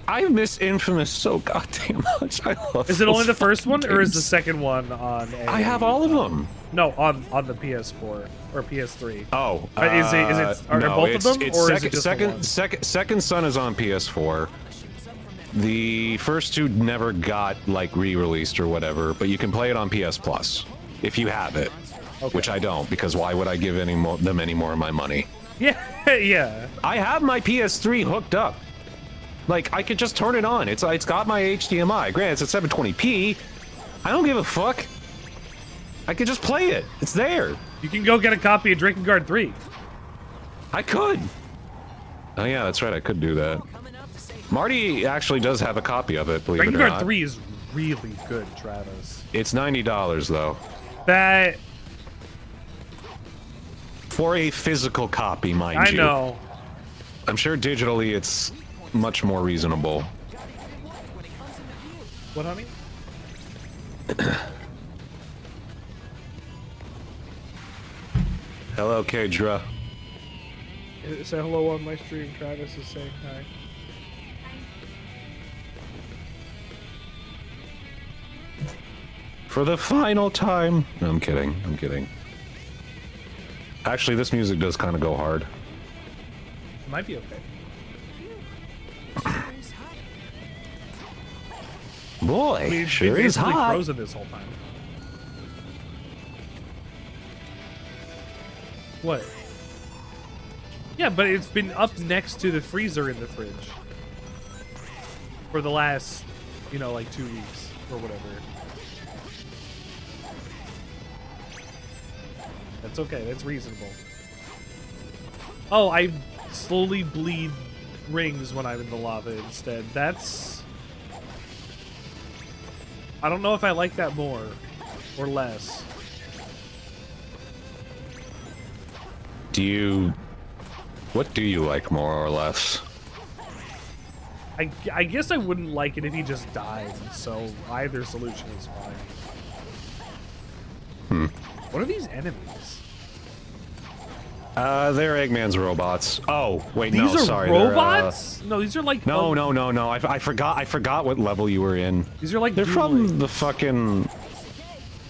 A: I miss Infamous so goddamn much. I love
B: Is it only
A: those
B: the first one, or is the
A: games.
B: second one on a...
A: I have all of them.
B: No, on the PS4 or PS3.
A: Oh,
B: Are
A: no,
B: both of them,
A: it's
B: or
A: second,
B: is it just
A: second,
B: the one?
A: second Son is on PS4. The first two never got like re-released or whatever, but you can play it on PS Plus if you have it, which I don't because why would I give them any more of my money?
B: Yeah, yeah.
A: I have my PS3 hooked up. Like I could just turn it on. It's got my HDMI. Granted, it's at 720p. I don't give a fuck. I could just play it. It's there.
B: You can go get a copy of Drinking Guard 3.
A: I could. Oh yeah, that's right. I could do that. Marty actually does have a copy of it. Believe
B: Dragon
A: it or
B: Guard
A: not.
B: 3 is really good, Travis.
A: It's $90 though.
B: That
A: For a physical copy, mind
B: I
A: you.
B: know.
A: I'm sure digitally it's much more reasonable.
B: What, honey?
A: Hello, Kedra.
B: Say hello on my stream. Travis is saying hi.
A: For the final time. No, I'm kidding. I'm kidding. Actually, this music does kind of go hard.
B: It might be okay.
A: Boy,
B: I mean, it's
A: sure
B: been
A: is
B: basically
A: hot.
B: frozen this whole time. What? Yeah, but it's been up next to the freezer in the fridge for the last, you know, like 2 weeks or whatever. That's okay. That's reasonable. Oh, I slowly bleed rings when I'm in the lava instead. That's... I don't know if I like that more or less.
A: What do you like more or less?
B: I guess I wouldn't like it if he just died, so either solution is fine. What are these enemies?
A: They're Eggman's robots. Oh, wait,
B: These
A: no,
B: are
A: sorry.
B: robots? No, these are like...
A: No. I forgot what level you were in.
B: These are like...
A: They're
B: dueling.
A: from the fucking...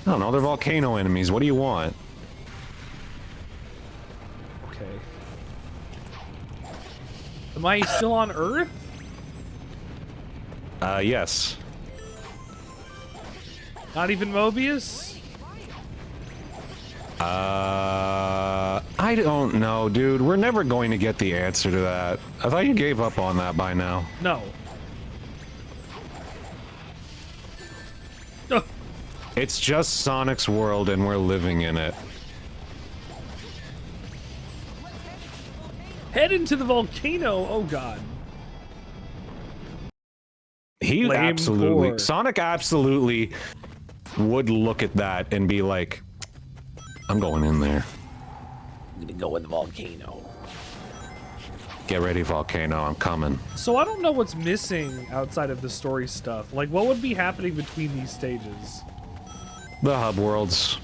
A: I don't know, they're volcano enemies. What do you want?
B: Okay. Am I still on Earth?
A: Yes.
B: Not even Mobius?
A: I don't know, dude. We're never going to get the answer to that. I thought you gave up on that by now.
B: No.
A: It's just Sonic's world and we're living in it.
B: Head into the volcano. Oh god.
A: He
B: Lame
A: absolutely...
B: core.
A: Sonic absolutely would look at that and be like, I'm going in there.
B: I'm gonna go in the volcano.
A: Get ready, volcano. I'm coming.
B: So I don't know what's missing outside of the story stuff. Like, what would be happening between these stages?
A: The hub worlds.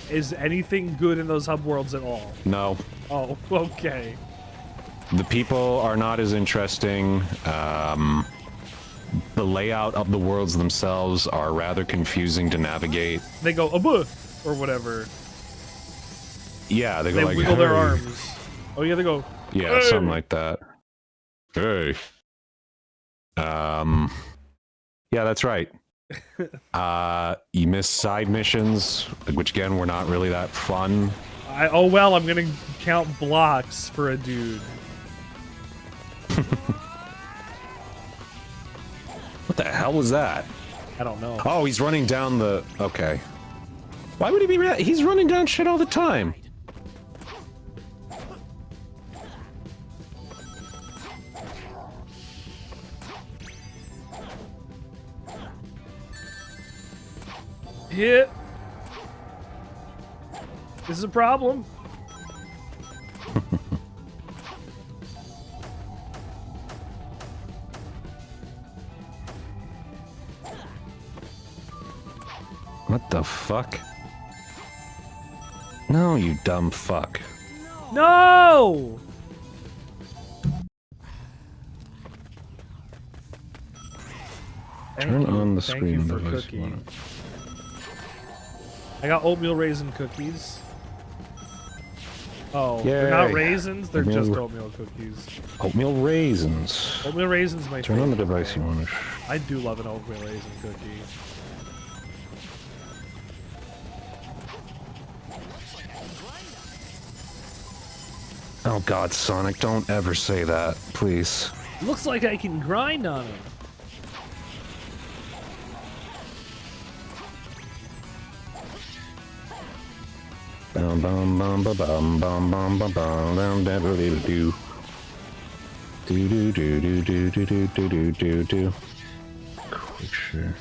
B: Is anything good in those hub worlds at all?
A: No.
B: Oh, okay.
A: The people are not as interesting. The layout of the worlds themselves are rather confusing to navigate.
B: They go, "Abuh," or whatever.
A: Yeah, they go
B: They
A: like,
B: wiggle their
A: "Hey."
B: arms. Oh yeah, they go.
A: Yeah,
B: "Hey."
A: something like that. Hey. Yeah, that's right. You miss side missions, which again were not really that fun.
B: Oh well, I'm gonna count blocks for a dude.
A: What the hell was that?
B: I don't know.
A: Oh, he's running down the... Okay. Why would he be... He's running down shit all the time.
B: Hit. This is a problem.
A: What the fuck? No, you dumb fuck.
B: No!
A: Turn on the
B: Thank
A: screen
B: you for
A: device you
B: cookie.
A: wanna-
B: I got oatmeal raisin cookies. Oh, they're
A: Yay.
B: not raisins, they're
A: Oatmeal
B: just
A: ra-
B: oatmeal cookies.
A: Oatmeal raisins.
B: Oatmeal raisins my
A: Turn on the
B: favorite.
A: device you want to...
B: I do love an oatmeal raisin cookie.
A: Oh god, Sonic, don't ever say that, please.
B: Looks like I can grind on them.
A: Bum bum bum ba bum bum bum bum bum dum da do do do do do do do do do do do do do. Quickshare.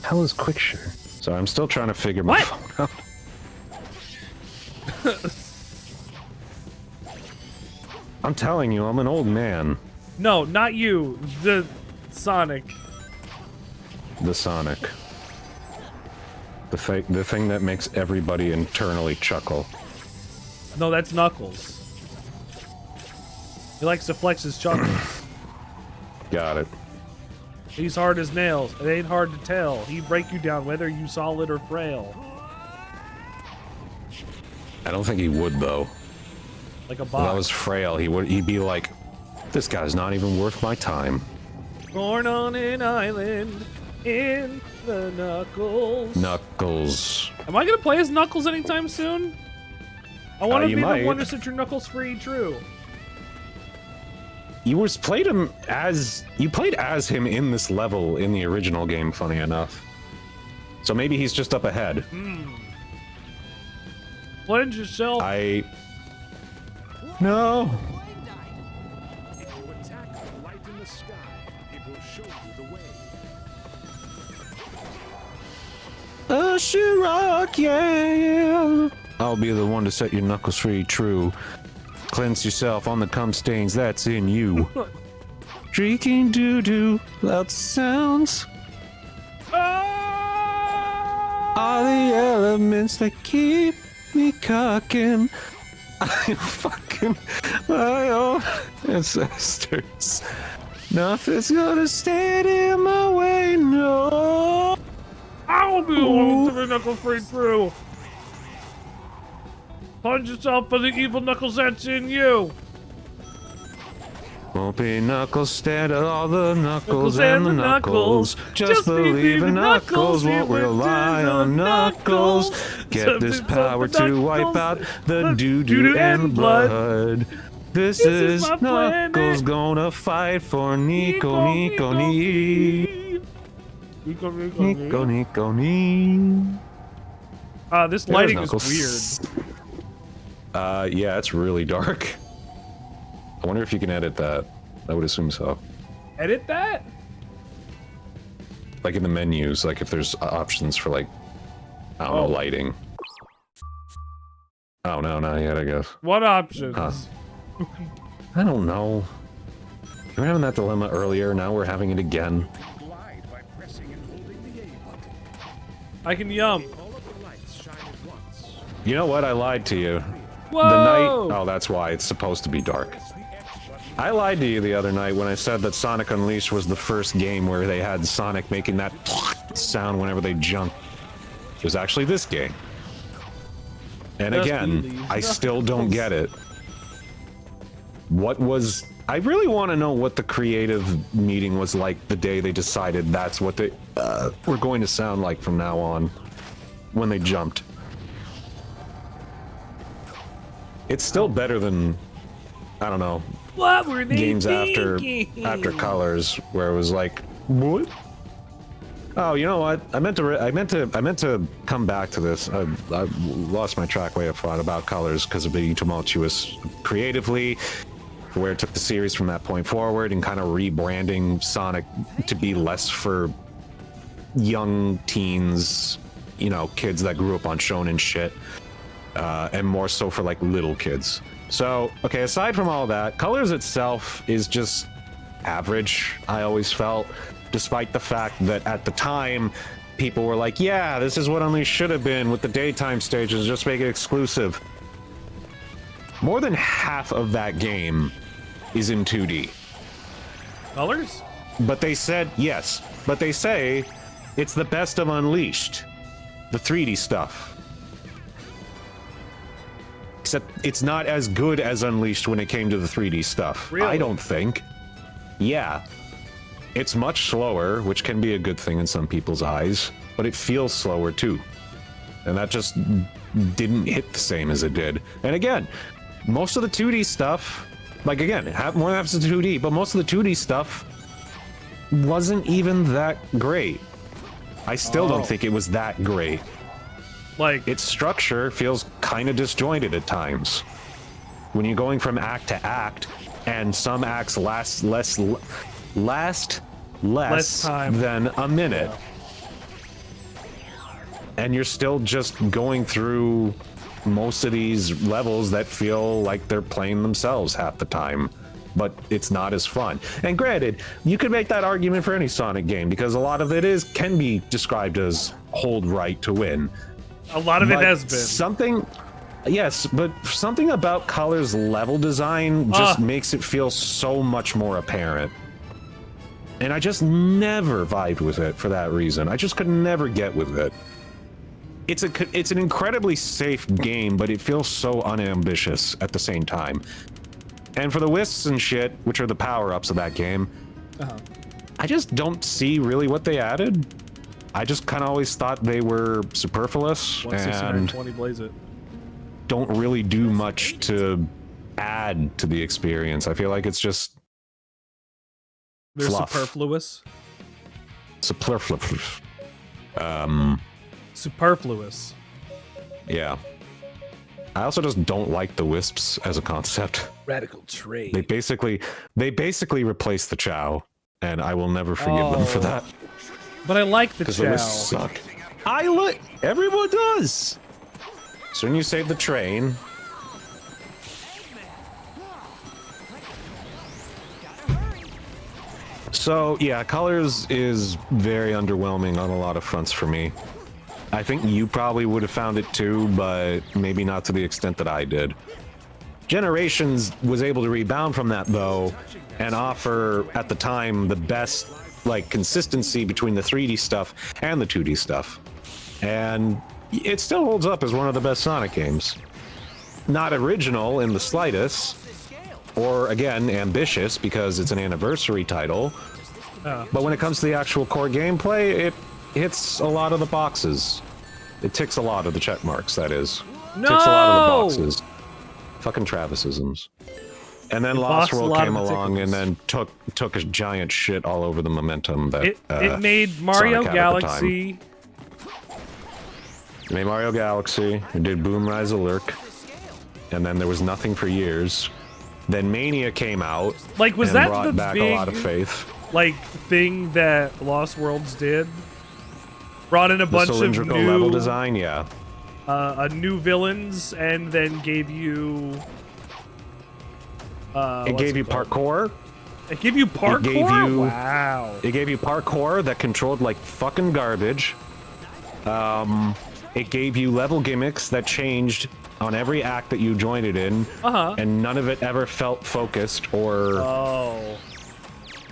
A: Hell is Quickshare? So I'm still trying to figure my phone out. I'm telling you, I'm an old man.
B: No, not you. The Sonic.
A: The Sonic. The thing that makes everybody internally chuckle.
B: No, that's Knuckles. He likes to flex his chuckles.
A: Got it.
B: He's hard as nails. It ain't hard to tell. He'd break you down whether you solid or frail.
A: I don't think he would though.
B: Like a
A: If
B: box.
A: I was frail, he'd be like, this guy's not even worth my time.
B: Born on an island in the Knuckles.
A: Knuckles.
B: Am I gonna play as Knuckles anytime soon? I want to
A: you
B: be
A: might.
B: the one to set your Knuckles free. True.
A: You played as him in this level in the original game, funny enough. So maybe he's just up ahead.
B: Cleanse yourself.
A: No.
D: If you attack the light in the sky, it will show you the way.
A: Rock, yeah. I'll be the one to set your knuckles free, true. Cleanse yourself on the cum stains that's in you. Drinking doo-doo, loud sounds are the elements that keep me cocking. I'm fucking my own ancestors. Nothing's gonna stand in my way, no.
B: I'll be the one to be Knuckles free. True. Cleanse yourself for the evil Knuckles that's in you.
A: Won't be knuckles, stand at all the knuckles and the knuckles. Just believe in knuckles, won't rely on knuckles. Get this power to wipe out the doo-doo and blood. This is Knuckles gonna fight for Nico, Nico, Nico, Nico, Nico, Nico.
B: This lighting is weird.
A: Yeah, it's really dark. I wonder if you can edit that. I would assume so.
B: Edit that?
A: Like in the menus, like if there's options for like, I don't know, lighting. Oh no, not yet, I guess.
B: What options?
A: Huh. I don't know. We were having that dilemma earlier, now we're having it again.
D: Glide by pressing and holding the A button.
B: I can yum.
D: All of the lights shine at once.
A: You know what? I lied to you.
B: Whoa!
A: The night. Oh, that's why it's supposed to be dark. I lied to you the other night when I said that Sonic Unleashed was the first game where they had Sonic making that sound whenever they jumped. It was actually this game. And
B: Just
A: again,
B: believe
A: I still don't get it. What was... I really want to know what the creative meeting was like the day they decided that's what they were going to sound like from now on when they jumped. It's still better than, I don't know,
B: What were they
A: games
B: thinking?
A: after Colors, where it was like, what? Oh, you know what? I meant to come back to this. I lost my track way up front about Colors because of being tumultuous creatively, where it took the series from that point forward and kind of rebranding Sonic to be less for young teens, you know, kids that grew up on shonen shit. And more so for like little kids. So, okay, aside from all that, Colors itself is just average, I always felt, despite the fact that at the time, people were like, yeah, this is what Unleashed should have been with the daytime stages, just make it exclusive. More than half of that game is in 2D.
B: Colors?
A: But they said, yes, but they say it's the best of Unleashed, the 3D stuff. Except it's not as good as Unleashed when it came to the 3D stuff.
B: Really?
A: I don't think. Yeah. It's much slower, which can be a good thing in some people's eyes, but it feels slower too. And that just didn't hit the same as it did. And again, most of the 2D stuff, like again, more than half is 2D, but most of the 2D stuff wasn't even that great. I still don't think it was that great.
B: Like,
A: its structure feels kind of disjointed at times. When you're going from act to act, and some acts last less
B: time
A: than a minute. And you're still just going through most of these levels that feel like they're playing themselves half the time, but it's not as fun. And granted, you could make that argument for any Sonic game because a lot of it can be described as hold right to win.
B: a lot of it
A: But
B: has been.
A: But something about Color's level design just makes it feel so much more apparent. And I just never vibed with it for that reason. I just could never get with it. It's an incredibly safe game, but it feels so unambitious at the same time. And for the wisps and shit, which are the power-ups of that game, I just don't see really what they added. I just kind of always thought they were superfluous and
B: 20 blaze it.
A: don't really do much to add to the experience. I feel like it's just
B: They're
A: fluff.
B: superfluous.
A: Superfluous.
B: Superfluous.
A: Yeah. I also just don't like the wisps as a concept.
B: Radical trade.
A: They basically replaced the Chow, and I will never forgive them for that.
B: But I like the
A: Because the wisps
B: Chow.
A: suck. Everyone does. So when you save the train, so yeah, Colors is very underwhelming on a lot of fronts for me. I think you probably would have found it too, but maybe not to the extent that I did. Generations was able to rebound from that though, and offer at the time the best like consistency between the 3D stuff and the 2D stuff. And it still holds up as one of the best Sonic games. Not original in the slightest, or again, ambitious because it's an anniversary title. But when it comes to the actual core gameplay, it hits a lot of the boxes. It ticks a lot of the check marks, that is.
B: No!
A: Ticks a lot of the boxes. Fucking Travisisms. And then Lost
B: boxed a
A: World
B: lot
A: came
B: of the
A: along and
B: tickles.
A: then took a giant shit all over the momentum that
B: It made Mario
A: Sonic had at the time.
B: Galaxy.
A: It made Mario Galaxy, it did Boom Rise of Lurk, and then there was nothing for years. Then Mania came out,
B: Like, was
A: and
B: that
A: brought
B: the
A: back
B: big
A: a lot of faith.
B: like thing that Lost Worlds did? Brought in a
A: The
B: bunch of
A: cylindrical
B: new
A: level design, yeah.
B: new villains, and then gave you.
A: It gave you parkour.
B: It gave you parkour.
A: gave you-
B: Wow.
A: It gave you parkour that controlled like fucking garbage. It gave you level gimmicks that changed on every act that you joined it in, and none of it ever felt focused or,
B: Oh.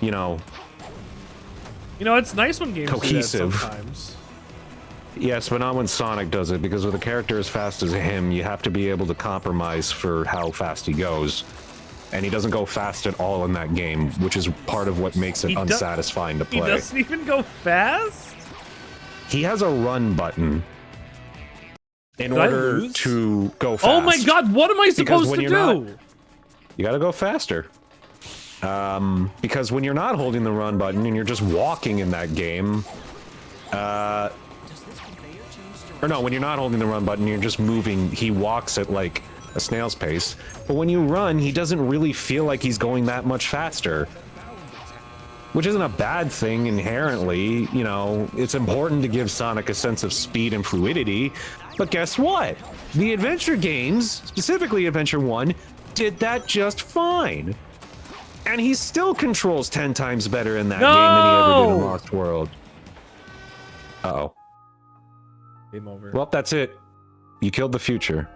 A: you know,
B: It's nice when games
A: Cohesive.
B: do that sometimes.
A: yes, but not when Sonic does it, because with a character as fast as him, you have to be able to compromise for how fast he goes. And he doesn't go fast at all in that game, which is part of what makes it
B: He do-
A: unsatisfying to
B: He
A: play.
B: doesn't even go fast?
A: He has a run button in
B: Did I
A: order
B: lose?
A: to go fast.
B: Oh my god, what am I supposed
A: when
B: to
A: you're
B: do?
A: not- You gotta go faster. Because when you're not holding the run button and you're just walking in that game, or no, when you're not holding the run button, you're just moving, he walks at like a snail's pace. But when you run, he doesn't really feel like he's going that much faster. Which isn't a bad thing inherently, it's important to give Sonic a sense of speed and fluidity, but guess what? The adventure games, specifically Adventure 1, did that just fine. And he still controls 10 times better in that game than he ever did in
B: No!
A: Lost World. Uh-oh.
B: Game over.
A: Well, that's it. You killed the future.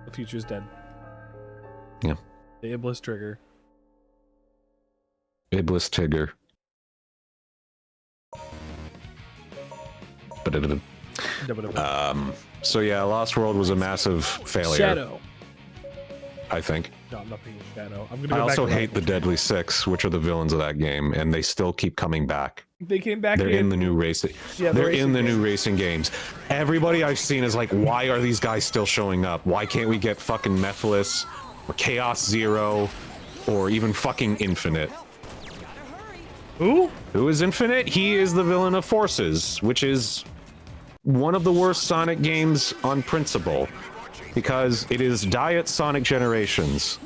B: The future's dead.
A: Yeah.
B: The Iblis trigger.
A: Iblis Tigger. So yeah, Lost World was a massive failure,
B: Shadow.
A: I think.
B: No, I'm not picking Shadow. I'm gonna
A: I
B: go back
A: also
B: to
A: hate the Deadly Six, which are the villains of that game, and they still keep coming back.
B: They came back
A: They're in the new racing.
B: Yeah, the
A: they're
B: racing
A: in the
B: games.
A: new racing games. Everybody I've seen is like, why are these guys still showing up? Why can't we get fucking Methless or Chaos Zero or even fucking Infinite?
B: Who?
A: Who is Infinite? He is the villain of Forces, which is one of the worst Sonic games on principle, because it is Diet Sonic Generations.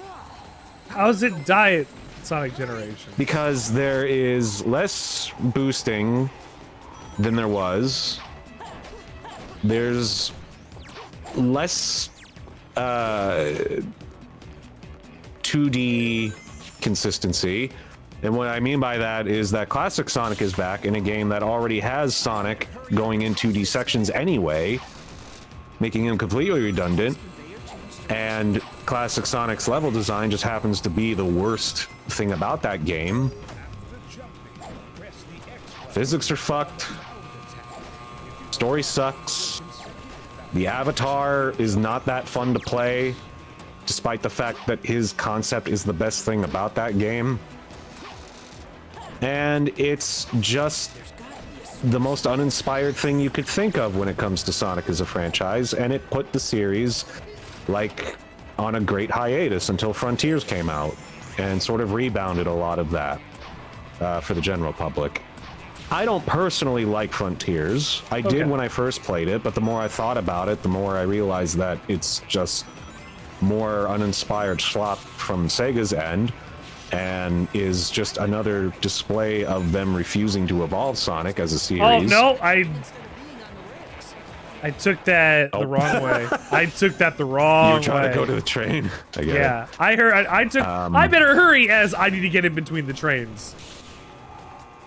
B: How's it Diet Sonic Generation?
A: Because there is less boosting than there was. There's less 2D consistency. And what I mean by that is that classic Sonic is back in a game that already has Sonic going in 2D sections anyway, making him completely redundant. And classic Sonic's level design just happens to be the worst thing about that game. Physics are fucked. Story sucks. The avatar is not that fun to play, despite the fact that his concept is the best thing about that game. And it's just the most uninspired thing you could think of when it comes to Sonic as a franchise, and it put the series like on a great hiatus until Frontiers came out and sort of rebounded a lot of that for the general public. I don't personally like Frontiers. I did when I first played it, but the more I thought about it, the more I realized that it's just more uninspired slop from Sega's end, and is just another display of them refusing to evolve Sonic as a series.
B: Oh no, I took that the wrong way. I took that the wrong way.
A: You were trying to go to the train. I get it.
B: I heard. I took. I better hurry as I need to get in between the trains.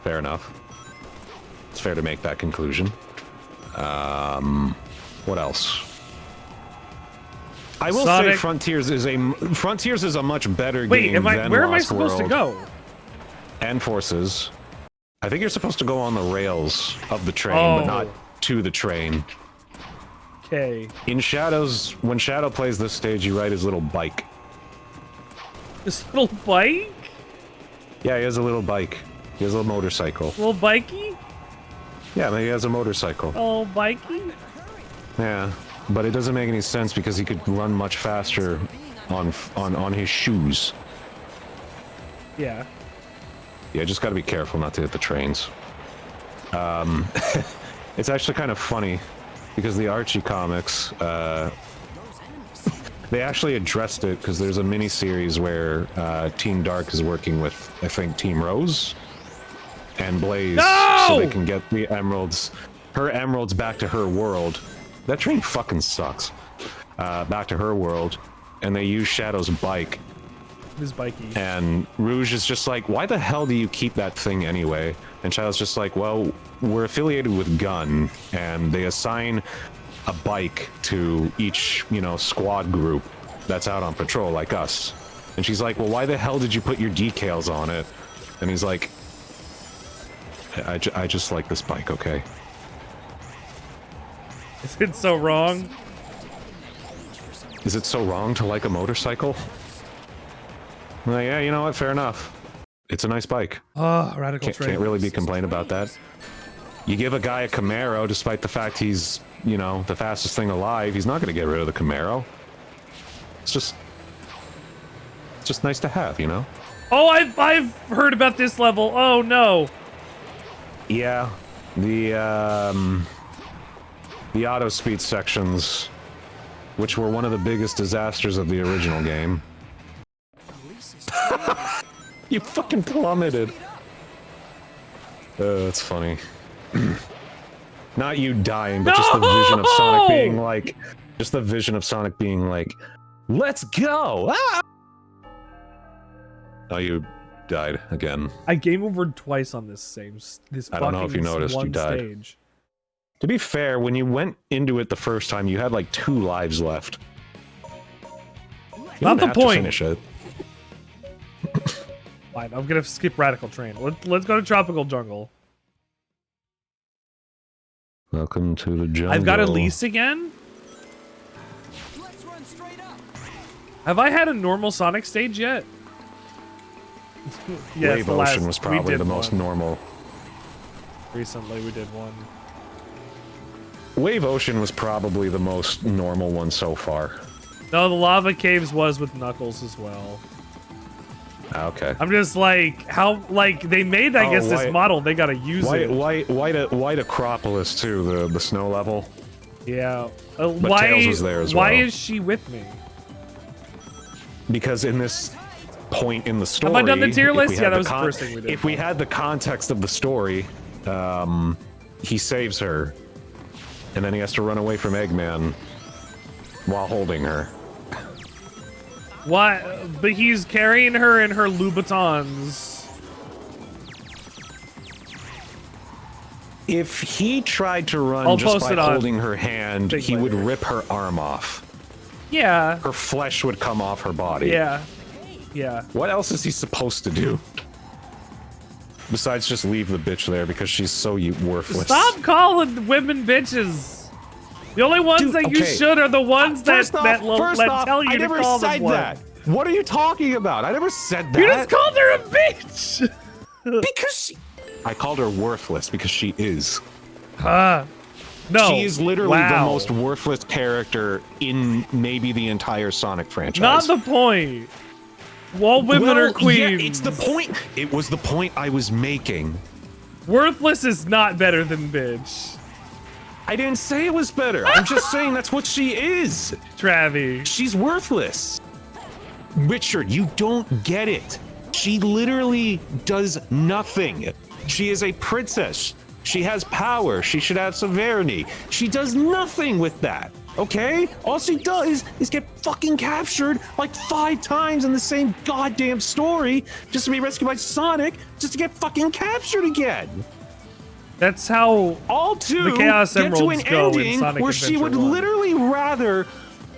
A: Fair enough. It's fair to make that conclusion. What else? I will say Frontiers is a much better game than
B: where am I
A: Lost
B: supposed to
A: World
B: go?
A: And Forces. I think you're supposed to go on the rails of the train, but not to the train.
B: Okay.
A: In Shadows, when Shadow plays this stage, you ride his little bike.
B: This little bike?
A: Yeah, he has a little bike. He has a little motorcycle.
B: Little bikey?
A: Yeah, he has a motorcycle.
B: Oh, bikey?
A: Yeah, but it doesn't make any sense because he could run much faster on his shoes.
B: Yeah.
A: Yeah, just gotta be careful not to hit the trains. It's actually kind of funny because the Archie comics, they actually addressed it because there's a mini-series where Team Dark is working with, I think, Team Rose and Blaze, so they can get the emeralds, her emeralds back to her world. That train fucking sucks. Back to her world, and they use Shadow's bike.
B: His bikey.
A: And Rouge is just like, why the hell do you keep that thing anyway? And Shadow's just like, well, we're affiliated with Gun, and they assign a bike to each, squad group that's out on patrol, like us. And she's like, well, why the hell did you put your decals on it? And he's like, I just like this bike, okay?
B: Is it so wrong?
A: Is it so wrong to like a motorcycle? Well, yeah, you know what? Fair enough. It's a nice bike.
B: Oh, radical train.
A: Can't really be complaining about that. You give a guy a Camaro, despite the fact he's, the fastest thing alive, he's not going to get rid of the Camaro. It's just nice to have,
B: Oh, I've heard about this level. Oh no.
A: Yeah, the auto speed sections, which were one of the biggest disasters of the original game. You fucking plummeted. That's funny. Not you dying, but just the vision of Sonic being like, let's go! Ah! Oh, you died again.
B: I game overed twice on this
A: I don't know if you noticed, you died.
B: Stage.
A: To be fair, when you went into it the first time, you had like 2 lives left.
B: Not the point.
A: To finish it.
B: Fine, I'm gonna skip Radical Train. Let's go to Tropical Jungle.
A: Welcome to the jungle.
B: I've got Elise again?
C: Let's run straight up.
B: Have I had a normal Sonic stage yet? Yes,
A: Wave Ocean was probably the most normal.
B: Recently we did one.
A: Wave Ocean was probably the most normal one so far.
B: No, the Lava Caves was with Knuckles as well.
A: Okay.
B: I'm just like, how, like, they made, I guess, this model, they gotta use it.
A: White Acropolis, too, the snow level.
B: Yeah.
A: But Tails was there as well.
B: Why is she with me?
A: Because in this point in the story...
B: Have I done the tier list? Yeah, that was the first thing we did.
A: If we had the context of the story, he saves her, and then he has to run away from Eggman while holding her.
B: Why? But he's carrying her in her Louboutins.
A: If he tried to run just by holding her hand, he would rip her arm off.
B: Yeah.
A: Her flesh would come off her body.
B: Yeah. Yeah.
A: What else is he supposed to do? Besides just leave the bitch there because she's so worthless.
B: Stop calling women bitches. The only ones that you should are the ones that tell you to call them one.
A: That. What are you talking about? I never said that.
B: You just called her a bitch.
A: Because I called her worthless because she is.
B: No.
A: She is literally the most worthless character in maybe the entire Sonic franchise.
B: Not the point. All women are queens.
A: Yeah, it's the point. It was the point I was making.
B: Worthless is not better than bitch.
A: I didn't say it was better. I'm just saying that's what she is.
B: Travi.
A: She's worthless. Richard, you don't get it. She literally does nothing. She is a princess. She has power. She should have sovereignty. She does nothing with that. Okay? All she does is get fucking captured like 5 times in the same goddamn story just to be rescued by Sonic just to get fucking captured again.
B: That's how
A: all two
B: the Chaos
A: get to an
B: Emeralds go
A: ending
B: in Sonic
A: where
B: Adventure
A: she would
B: 1.
A: literally rather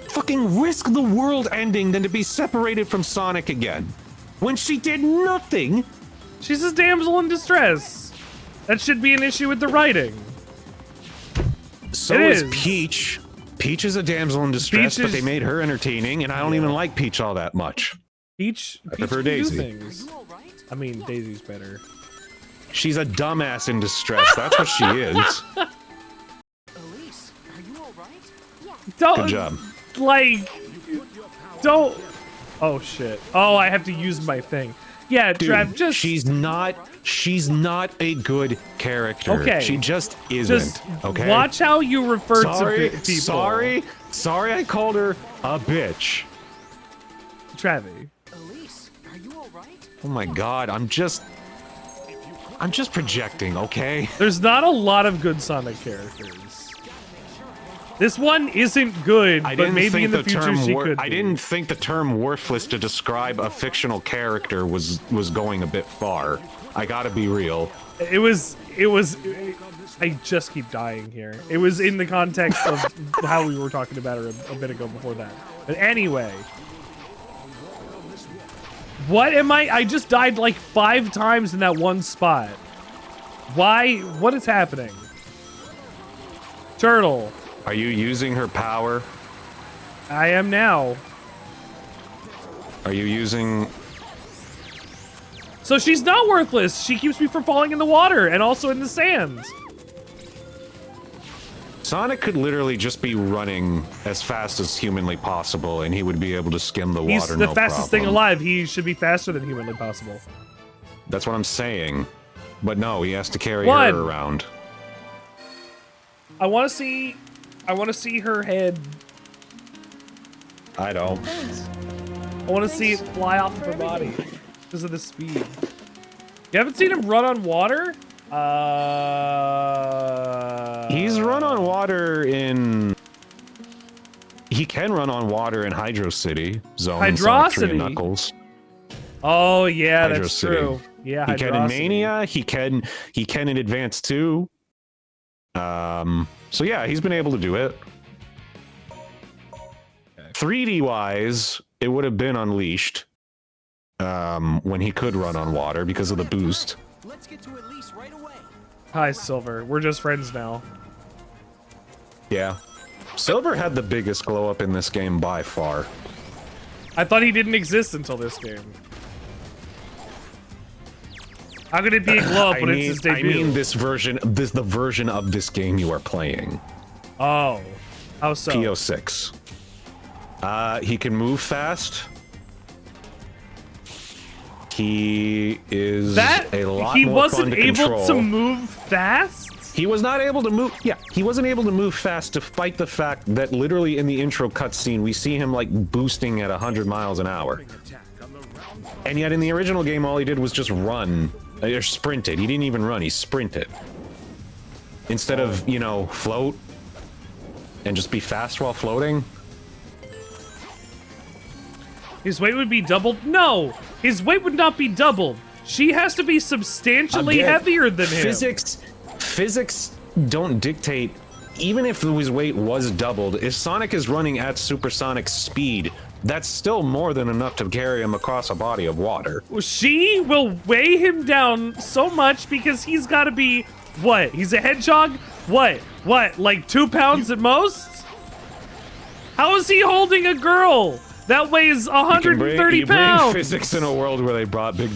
A: fucking risk the world ending than to be separated from Sonic again. When she did nothing.
B: She's a damsel in distress. That should be an issue with the writing.
A: So is Peach. Peach is a damsel in distress, but they made her entertaining, and I don't even like Peach all that much.
B: Peach
A: prefer Daisy.
B: Things. I mean, Daisy's better.
A: She's a dumbass in distress. That's what she is.
C: Elise, are you all right?
B: Don't,
A: good job.
B: Like, don't. Oh shit. Oh, I have to use my thing. Yeah,
A: dude,
B: Trav, just.
A: She's not a good character.
B: Okay.
A: She just isn't.
B: Just
A: okay.
B: Watch how you refer to people.
A: Sorry, I called her a bitch.
B: Travi.
C: Elise, are you all right?
A: Oh my god, I'm just projecting, okay?
B: There's not a lot of good Sonic characters. This one isn't good, but maybe in the future she could be.
A: I didn't think the term worthless to describe a fictional character was going a bit far. I gotta be real.
B: It was, I just keep dying here. It was in the context of how we were talking about her a bit ago before that. But anyway. What am I just died like 5 times in that one spot. Why? What is happening? Turtle.
A: Are you using her power?
B: I am now.
A: Are you using...
B: So she's not worthless. She keeps me from falling in the water and also in the sands.
A: Sonic could literally just be running as fast as humanly possible and he would be able to skim the water,
B: He's the fastest thing alive. He should be faster than humanly possible.
A: That's what I'm saying. But no, he has to carry her around.
B: I want to see her head.
A: I don't.
B: I want to see it fly off of her body because of the speed. You haven't seen him run on water?
A: He's run on water in... He can run on water in Hydro City Zone.
B: Hydrocity.
A: Knuckles.
B: Oh yeah,
A: Hydro
B: that's
A: City.
B: true. Yeah,
A: he can in Mania. He can in Advance 2. So yeah, he's been able to do it. 3D wise, it would have been Unleashed when he could run on water because of the boost.
C: Let's get to Elise right away.
B: Hi, Silver. We're just friends now.
A: Yeah. Silver had the biggest glow up in this game by far.
B: I thought he didn't exist until this game. How could it be a glow up when it's his debut?
A: I mean this version, the version of this game you are playing.
B: Oh. How so?
A: P-06. He can move fast. He is
B: That
A: a lot
B: he
A: more
B: wasn't
A: fun to
B: able
A: control.
B: to move fast.
A: He was not able to move. Yeah, he wasn't able to move fast despite the fact that literally in the intro cutscene we see him like boosting at 100 miles an hour. And yet in the original game all he did was just run or sprinted. He didn't even run, he sprinted. Instead of, you know, float and just be fast while floating.
B: His weight would be doubled. No, his weight would not be doubled. She has to be substantially
A: Again,
B: heavier than him.
A: Physics don't dictate. Even if his weight was doubled, if Sonic is running at supersonic speed, that's still more than enough to carry him across a body of water.
B: She will weigh him down so much because he's got to be, what? He's a hedgehog? What? Like 2 pounds at most? How is he holding a girl that weighs 130
A: you
B: pounds?
A: bring physics in a world where they brought Big.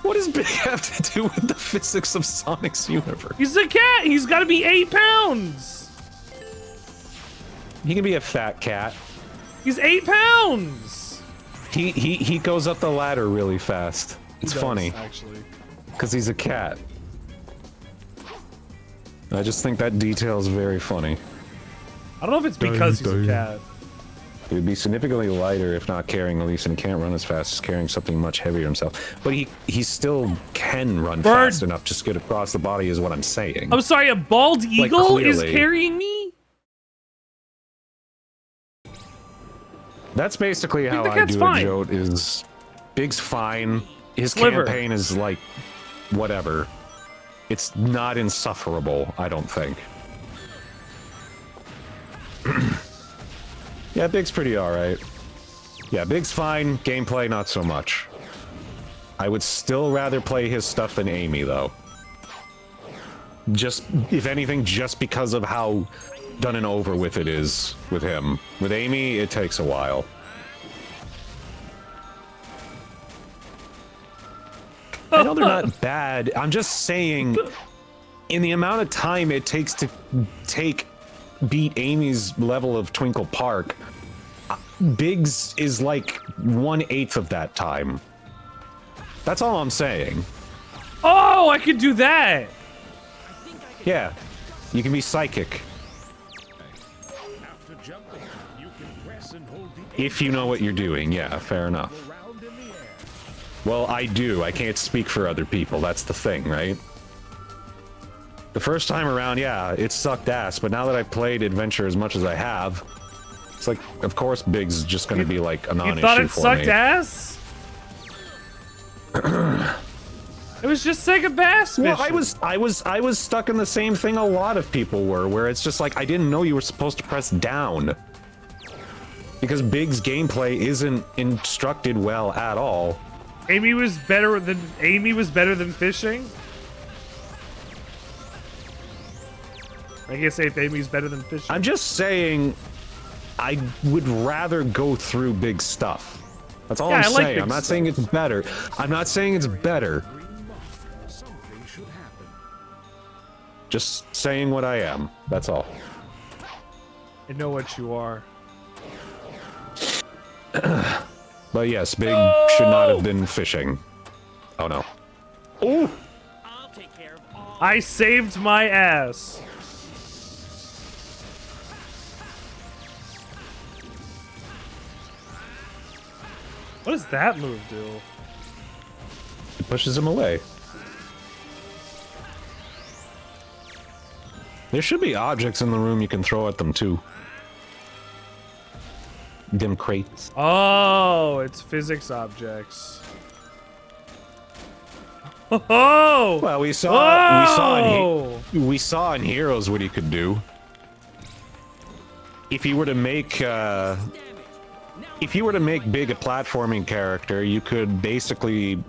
A: What does Big have to do with the physics of Sonic's universe?
B: He's a cat. He's got to be 8 pounds.
A: He can be a fat cat.
B: He's 8 pounds.
A: He goes up the ladder really fast. It's funny
B: Actually.
A: because he's a cat. I just think that detail is very funny.
B: I don't know if it's because he's a cat.
A: He would be significantly lighter if not carrying Elise, and can't run as fast as carrying something much heavier himself. But he still can run fast enough to skid across the body is what I'm saying.
B: I'm sorry, a bald eagle is
A: clearly.
B: carrying me?
A: That's basically how
B: the
A: I
B: cat's
A: do
B: fine.
A: a joke is Big's fine. His
B: Sliver.
A: campaign is like whatever. It's not insufferable, I don't think. Yeah, Big's pretty alright. Yeah, Big's fine. Gameplay, not so much. I would still rather play his stuff than Amy, though. Just, if anything, just because of how done and over with it is with him. With Amy, it takes a while. I know they're not bad. I'm just saying, in the amount of time it takes to beat Amy's level of Twinkle Park, Biggs is like 1/8 of that time. That's all I'm saying.
B: Oh, I could do that.
A: Yeah, you can be psychic.
D: After jumping, you can press and hold the
A: If you know what you're doing, yeah, fair enough.
D: around in the air.
A: Well, I do. I can't speak for other people. That's the thing, right? The first time around, yeah, it sucked ass, but now that I've played Adventure as much as I have, it's like, of course Biggs is just gonna be like a non-issue
B: You thought it
A: for
B: sucked
A: me.
B: ass? It was just Sega Bass mission.
A: Well, I was stuck in the same thing a lot of people were, where it's just like, I didn't know you were supposed to press down. Because Biggs' gameplay isn't instructed well at all.
B: Amy was better than fishing? I guess if Amy's better than fishing.
A: I'm just saying, I would rather go through big stuff. That's all I'm
B: I like
A: saying.
B: big
A: I'm not
B: stuff.
A: saying it's better. I'm not saying it's better.
D: Something should happen.
A: Just saying what I am. That's all.
B: I know what you are.
A: But yes, Big should not have been fishing. Oh no. Ooh!
C: I'll take care of all.
B: I saved my ass. What does that move do?
A: It pushes him away. There should be objects in the room you can throw at them too. Dim crates.
B: Oh, it's physics objects. Oh!
A: Well, we saw in Heroes what he could do. If you were to make Big a platforming character, you could basically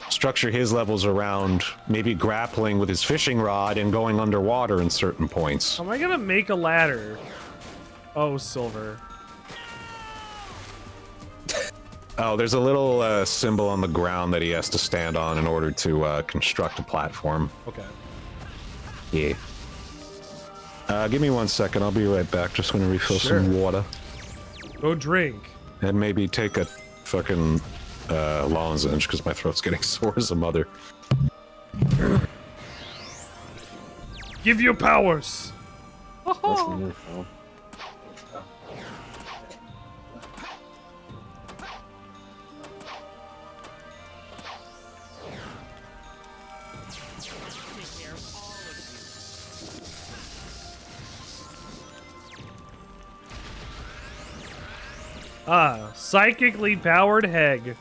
A: structure his levels around maybe grappling with his fishing rod and going underwater in certain points.
B: Am I gonna make a ladder? Oh, silver.
A: Oh, there's a little symbol on the ground that he has to stand on in order to construct a platform.
B: Okay.
A: Yeah. Give me 1 second. I'll be right back. Just gonna refill
B: Sure.
A: some water
B: Go drink.
A: and maybe take a fucking lozenge because my throat's getting sore as a mother.
B: Give your powers.
C: Take care of all of you.
B: Ah, psychically powered Heg.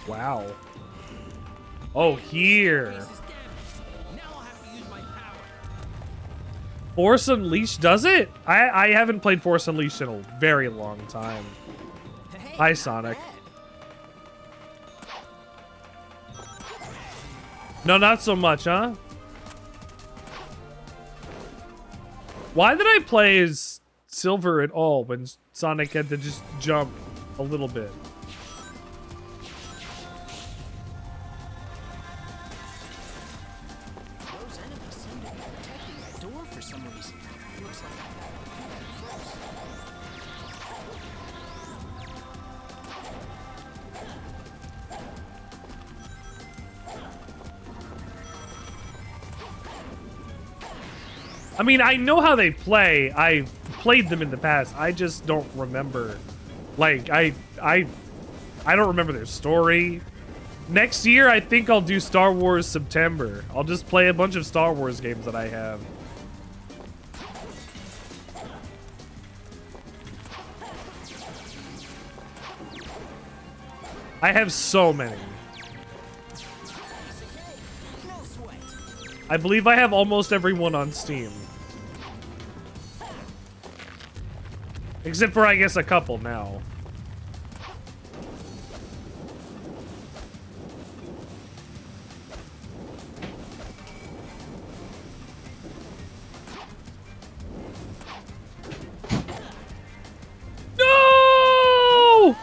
B: Wow. Oh, here.
C: This is damaged. Now I'll have to use my power.
B: Force Unleashed does it? I haven't played Force Unleashed in a very long time.
C: Hey,
B: Hi,
C: not
B: Sonic.
C: bad.
B: No, not so much, huh? Why did I play as Silver at all when Sonic had to just jump a little bit?
C: Those enemies seem to be protecting that door for some reason. Looks like I gotta defeat them first.
B: I mean, I know how they play. I've played them in the past. I just don't remember. Like, I don't remember their story. Next year, I think I'll do Star Wars September. I'll just play a bunch of Star Wars games that I have. I have so many.
C: No sweat.
B: I believe I have almost every one on Steam. Except for, I guess, a couple now. No!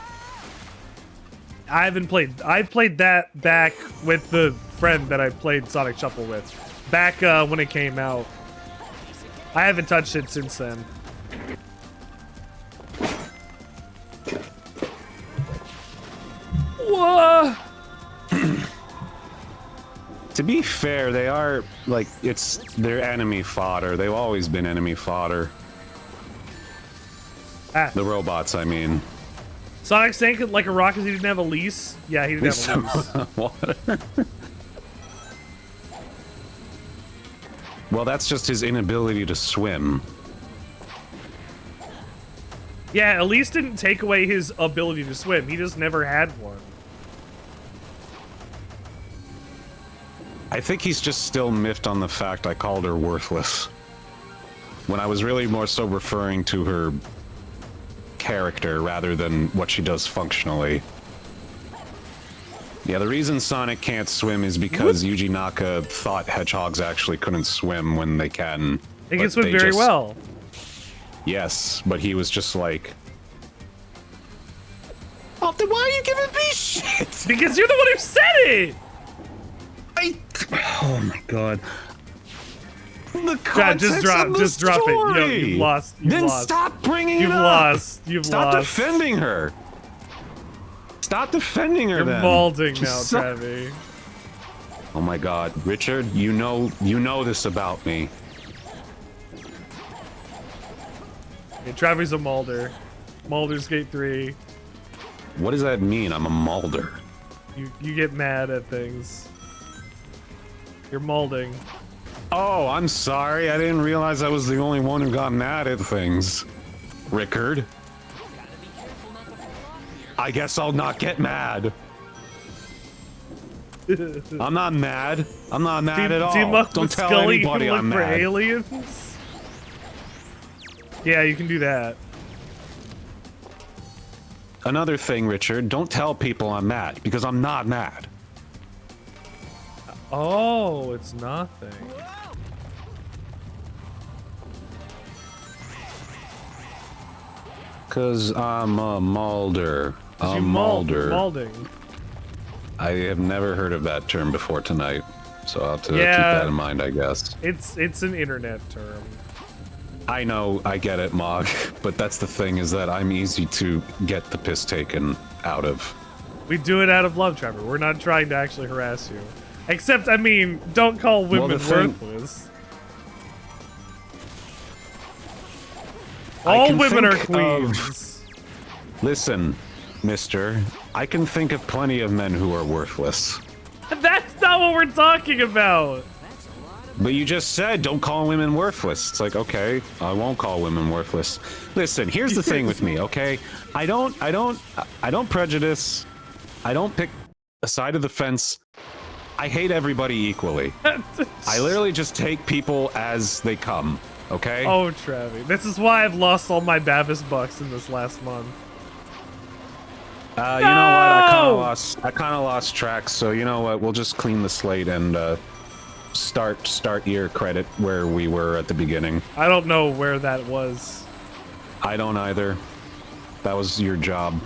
B: I haven't played. I played that back with the friend that I played Sonic Shuffle with. Back when it came out. I haven't touched it since then. Whoa!
A: To be fair, they are, like, they're enemy fodder. They've always been enemy fodder.
B: Ah.
A: The robots, I mean.
B: Sonic sank like a rock because he didn't have a lease? Yeah, he didn't have a lease.
A: What? Well, that's just his inability to swim.
B: Yeah, at least didn't take away his ability to swim. He just never had one.
A: I think he's just still miffed on the fact I called her worthless. When I was really more so referring to her character rather than what she does functionally. Yeah, the reason Sonic can't swim is because Yuji Naka thought hedgehogs actually couldn't swim when they can.
B: They can
A: but
B: swim very well.
A: Yes, but he was just like... Oh, then why are you giving me shit?
B: Because you're the one who said it!
A: Oh my god. The
B: God, just
A: context
B: drop,
A: of the
B: just drop it.
A: story.
B: You've lost. You've
A: Then
B: lost.
A: stop bringing
B: You've
A: it up.
B: lost. You've
A: Stop
B: lost.
A: defending her. Stop defending her.
B: You're
A: then.
B: malding now,
A: Just
B: Travi.
A: Oh my god, Richard, you know this about me.
B: Okay, Travi's a Mulder. Mulder's Gate 3.
A: What does that mean? I'm a Mulder.
B: You get mad at things. You're molding.
A: Oh, I'm sorry. I didn't realize I was the only one who got mad at things. Rickard. I guess I'll not get mad. I'm not mad. I'm not mad at all.
B: Team up
A: Don't
B: with
A: tell
B: Scully
A: anybody
B: and
A: I'm
B: look for
A: mad.
B: aliens. Yeah, you can do that.
A: Another thing, Richard, don't tell people I'm mad, because I'm not mad.
B: Oh, it's nothing.
A: Because I'm a Mulder. A Mulder.
B: Molding.
A: I have never heard of that term before tonight, so I'll have to keep
B: Yeah.
A: that in mind, I guess.
B: It's an internet term.
A: I know, I get it, Mog, but that's the thing, is that I'm easy to get the piss taken out of.
B: We do it out of love, Trevor. We're not trying to actually harass you. Except, I mean, don't call women worthless. All women are queens.
A: Listen, mister, I can think of plenty of men who are worthless.
B: That's not what we're talking about.
A: But you just said don't call women worthless. It's like, okay, I won't call women worthless. Listen, here's the thing with me, okay? I don't prejudice. I don't pick a side of the fence. I hate everybody equally. I literally just take people as they come, okay?
B: Oh, Travi. This is why I've lost all my Bavis bucks in this last month.
A: You know what? I kind of lost track, so you know what? We'll just clean the slate and start your credit where we were at the beginning.
B: I don't know where that was.
A: I don't either. That was your job.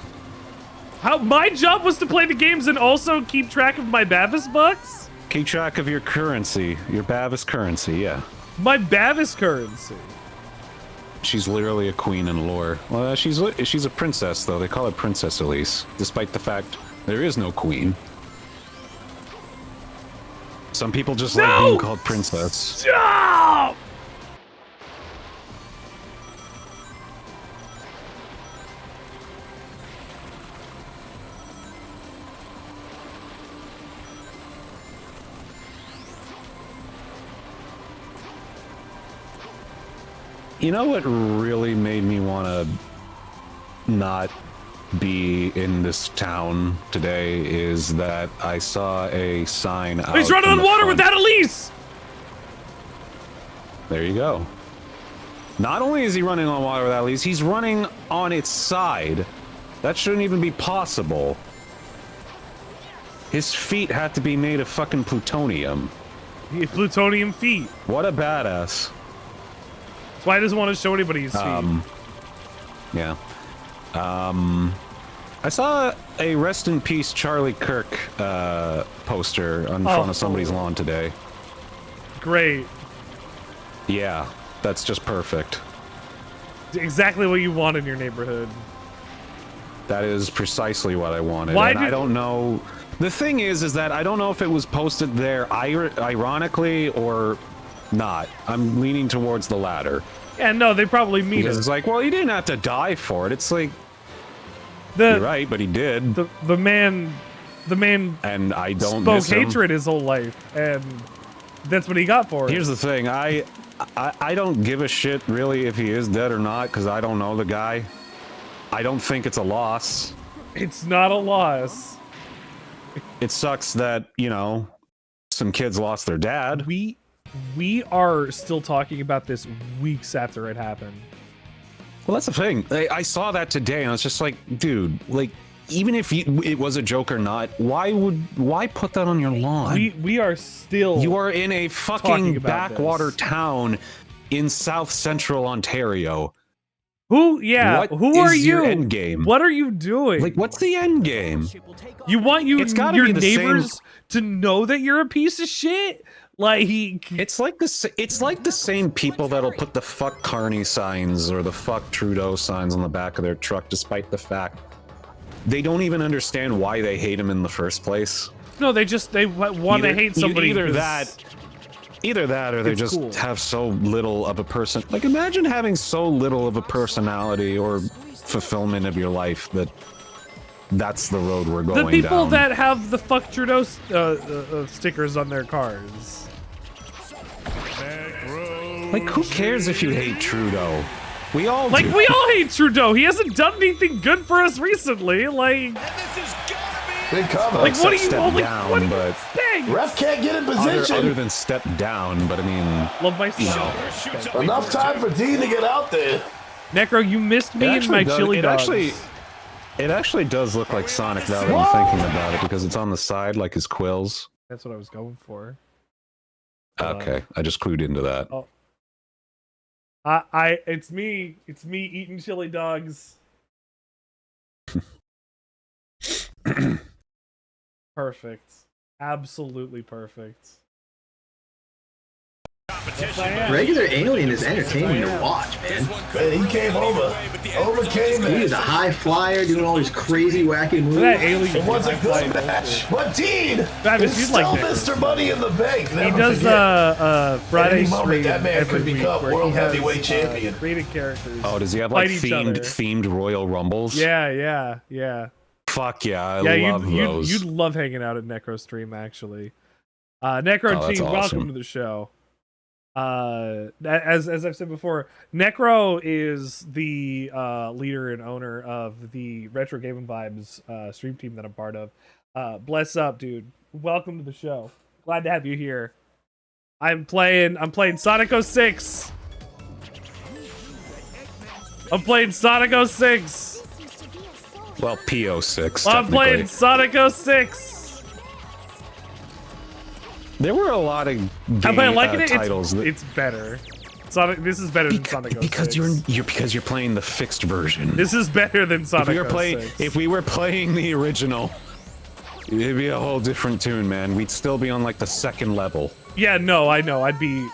B: My job was to play the games and also keep track of my Bavis bucks?
A: Keep track of your currency, your Bavis currency, yeah.
B: My Bavis currency.
A: She's literally a queen in lore. Well, she's a princess, though. They call her Princess Elise, despite the fact there is no queen. Some people just like being called princess.
B: Stop!
A: You know what really made me want to not be in this town today is that I saw a sign out.
B: He's running on water without Elise!
A: There you go. Not only is he running on water without Elise, he's running on its side. That shouldn't even be possible. His feet had to be made of fucking plutonium.
B: Plutonium feet.
A: What a badass.
B: That's why he doesn't want to show anybody his feet.
A: Yeah. I saw a rest in peace Charlie Kirk poster on front of somebody's lawn today.
B: Great.
A: Yeah, that's just perfect.
B: Exactly what you want in your neighborhood.
A: That is precisely what I wanted. I don't know. The thing is that I don't know if it was posted there ironically or not. I'm leaning towards the latter.
B: Yeah, no, they probably mean
A: because
B: it.
A: It's like, well, he didn't have to die for it. It's like, you're right, but he did.
B: The man,
A: and I don't
B: spoke
A: miss him.
B: hatred his whole life, and that's what he got for it.
A: Here's the thing, I don't give a shit really if he is dead or not, because I don't know the guy. I don't think it's a loss.
B: It's not a loss.
A: It sucks that, you know, some kids lost their dad.
B: We are still talking about this weeks after it happened.
A: Well, that's the thing. I saw that today, and I was just like, dude, like, even if it was a joke or not, why put that on your lawn?
B: We are still.
A: You are in a fucking backwater town in South Central Ontario.
B: Who? Yeah.
A: What
B: who are you?
A: Your end game?
B: What are you doing?
A: Like, what's the end game?
B: You want your neighbors
A: same...
B: to know that you're a piece of shit? Like
A: it's like the same people that'll put the fuck Carney signs or the fuck Trudeau signs on the back of their truck, despite the fact they don't even understand why they hate him in the first place.
B: No, they want to hate somebody.
A: Either that, or they just have so little of a person. Like, imagine having so little of a personality or fulfillment of your life that that's the road we're going down.
B: The people that have the fuck Trudeau stickers on their cars.
A: Like, who cares if you hate Trudeau? We all
B: like,
A: do.
B: we all hate Trudeau. He hasn't done anything good for us recently. Like,
E: big comment.
B: Like, what do you
A: step
B: like,
A: down,
B: what do you
A: but
B: expect?
E: Ref can't get in position.
A: Other than step down, but I mean,
B: love my stuff.
E: Enough time for Dean to get out there.
B: Necro, you missed me and my chili dogs.
A: It actually does look like Sonic now that I'm thinking about it, because it's on the side like his quills.
B: That's what I was going for.
A: Okay, I just clued into that.
B: Oh. It's me eating chili dogs. Perfect. Absolutely perfect.
F: Regular Alien is entertaining to watch, man.
E: Man, he came over. Overcame
F: He
E: it.
F: is a high flyer doing all these crazy, wacky moves.
B: That alien.
E: It was a
B: I played
E: good match. But Dean
B: Travis,
E: is
B: you'd like
E: still
B: Nick.
E: Mr. Money in the Bank.
B: He
E: Never
B: does
E: forget.
B: Friday
E: Any moment,
B: stream
E: that man
B: every
E: could
B: week
E: become
B: where
E: world
B: he has,
E: heavyweight champion.
B: created characters.
A: Oh, does he have like
B: fight each other.
A: themed Royal Rumbles?
B: Yeah.
A: Fuck yeah, I
B: Yeah,
A: love those.
B: you'd love hanging out at Necro stream actually. Necro
A: Oh, that's
B: team, welcome
A: awesome.
B: to the show. As I've said before, Necro is the leader and owner of the Retro Game Vibes stream team that I'm part of. Bless up, dude. Welcome to the show. Glad to have you here. I'm playing Sonic 06. I'm playing Sonic 06.
A: Well, P-06.
B: I'm playing
A: technically.
B: Sonic 06.
A: There were a lot of
B: Am I liking it?
A: titles.
B: It's better. Sonic. This is better than Sonic 06.
A: Because you're playing the fixed version.
B: This is better than Sonic 06.
A: If we were playing the original, it'd be a whole different tune, man. We'd still be on like the second level.
B: Yeah, no, I know. I'd be.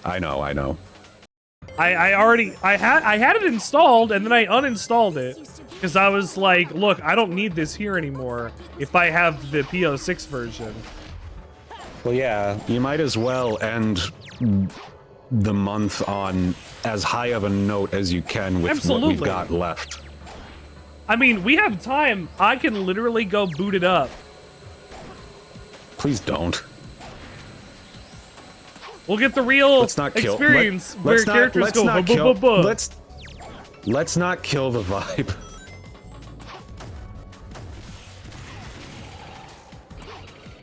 A: I know.
B: I had it installed and then I uninstalled it because I was like, look, I don't need this here anymore if I have the P-06 version.
A: Well, yeah, you might as well end the month on as high of a note as you can with what we've
B: Absolutely.
A: got left.
B: I mean, we have time. I can literally go boot it up.
A: Please don't.
B: We'll get the real
A: Let's not kill.
B: experience where
A: let's not-
B: characters
A: let's
B: go.
A: not
B: "Buh,
A: kill-
B: buh, buh."
A: Let's not kill the vibe.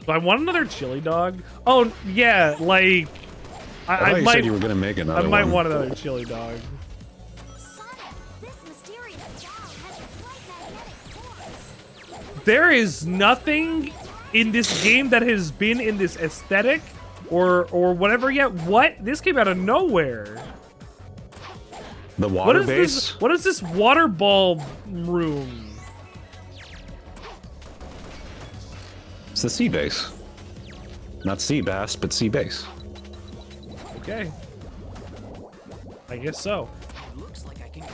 B: Do I want another chili dog? Oh yeah, like
A: I thought
B: I
A: you
B: might.
A: said you were gonna make another
B: I might
A: one.
B: want another chili dog.
G: Sonic, this mysterious dog has a slight magnetic force.
B: There is nothing in this game that has been in this aesthetic or whatever yet. What? This came out of nowhere.
A: The
B: What
A: water
B: is
A: base.
B: this? What is this water ball room?
A: It's the sea base. Not sea bass, but sea base.
B: Okay. I guess so.
C: Looks like I can.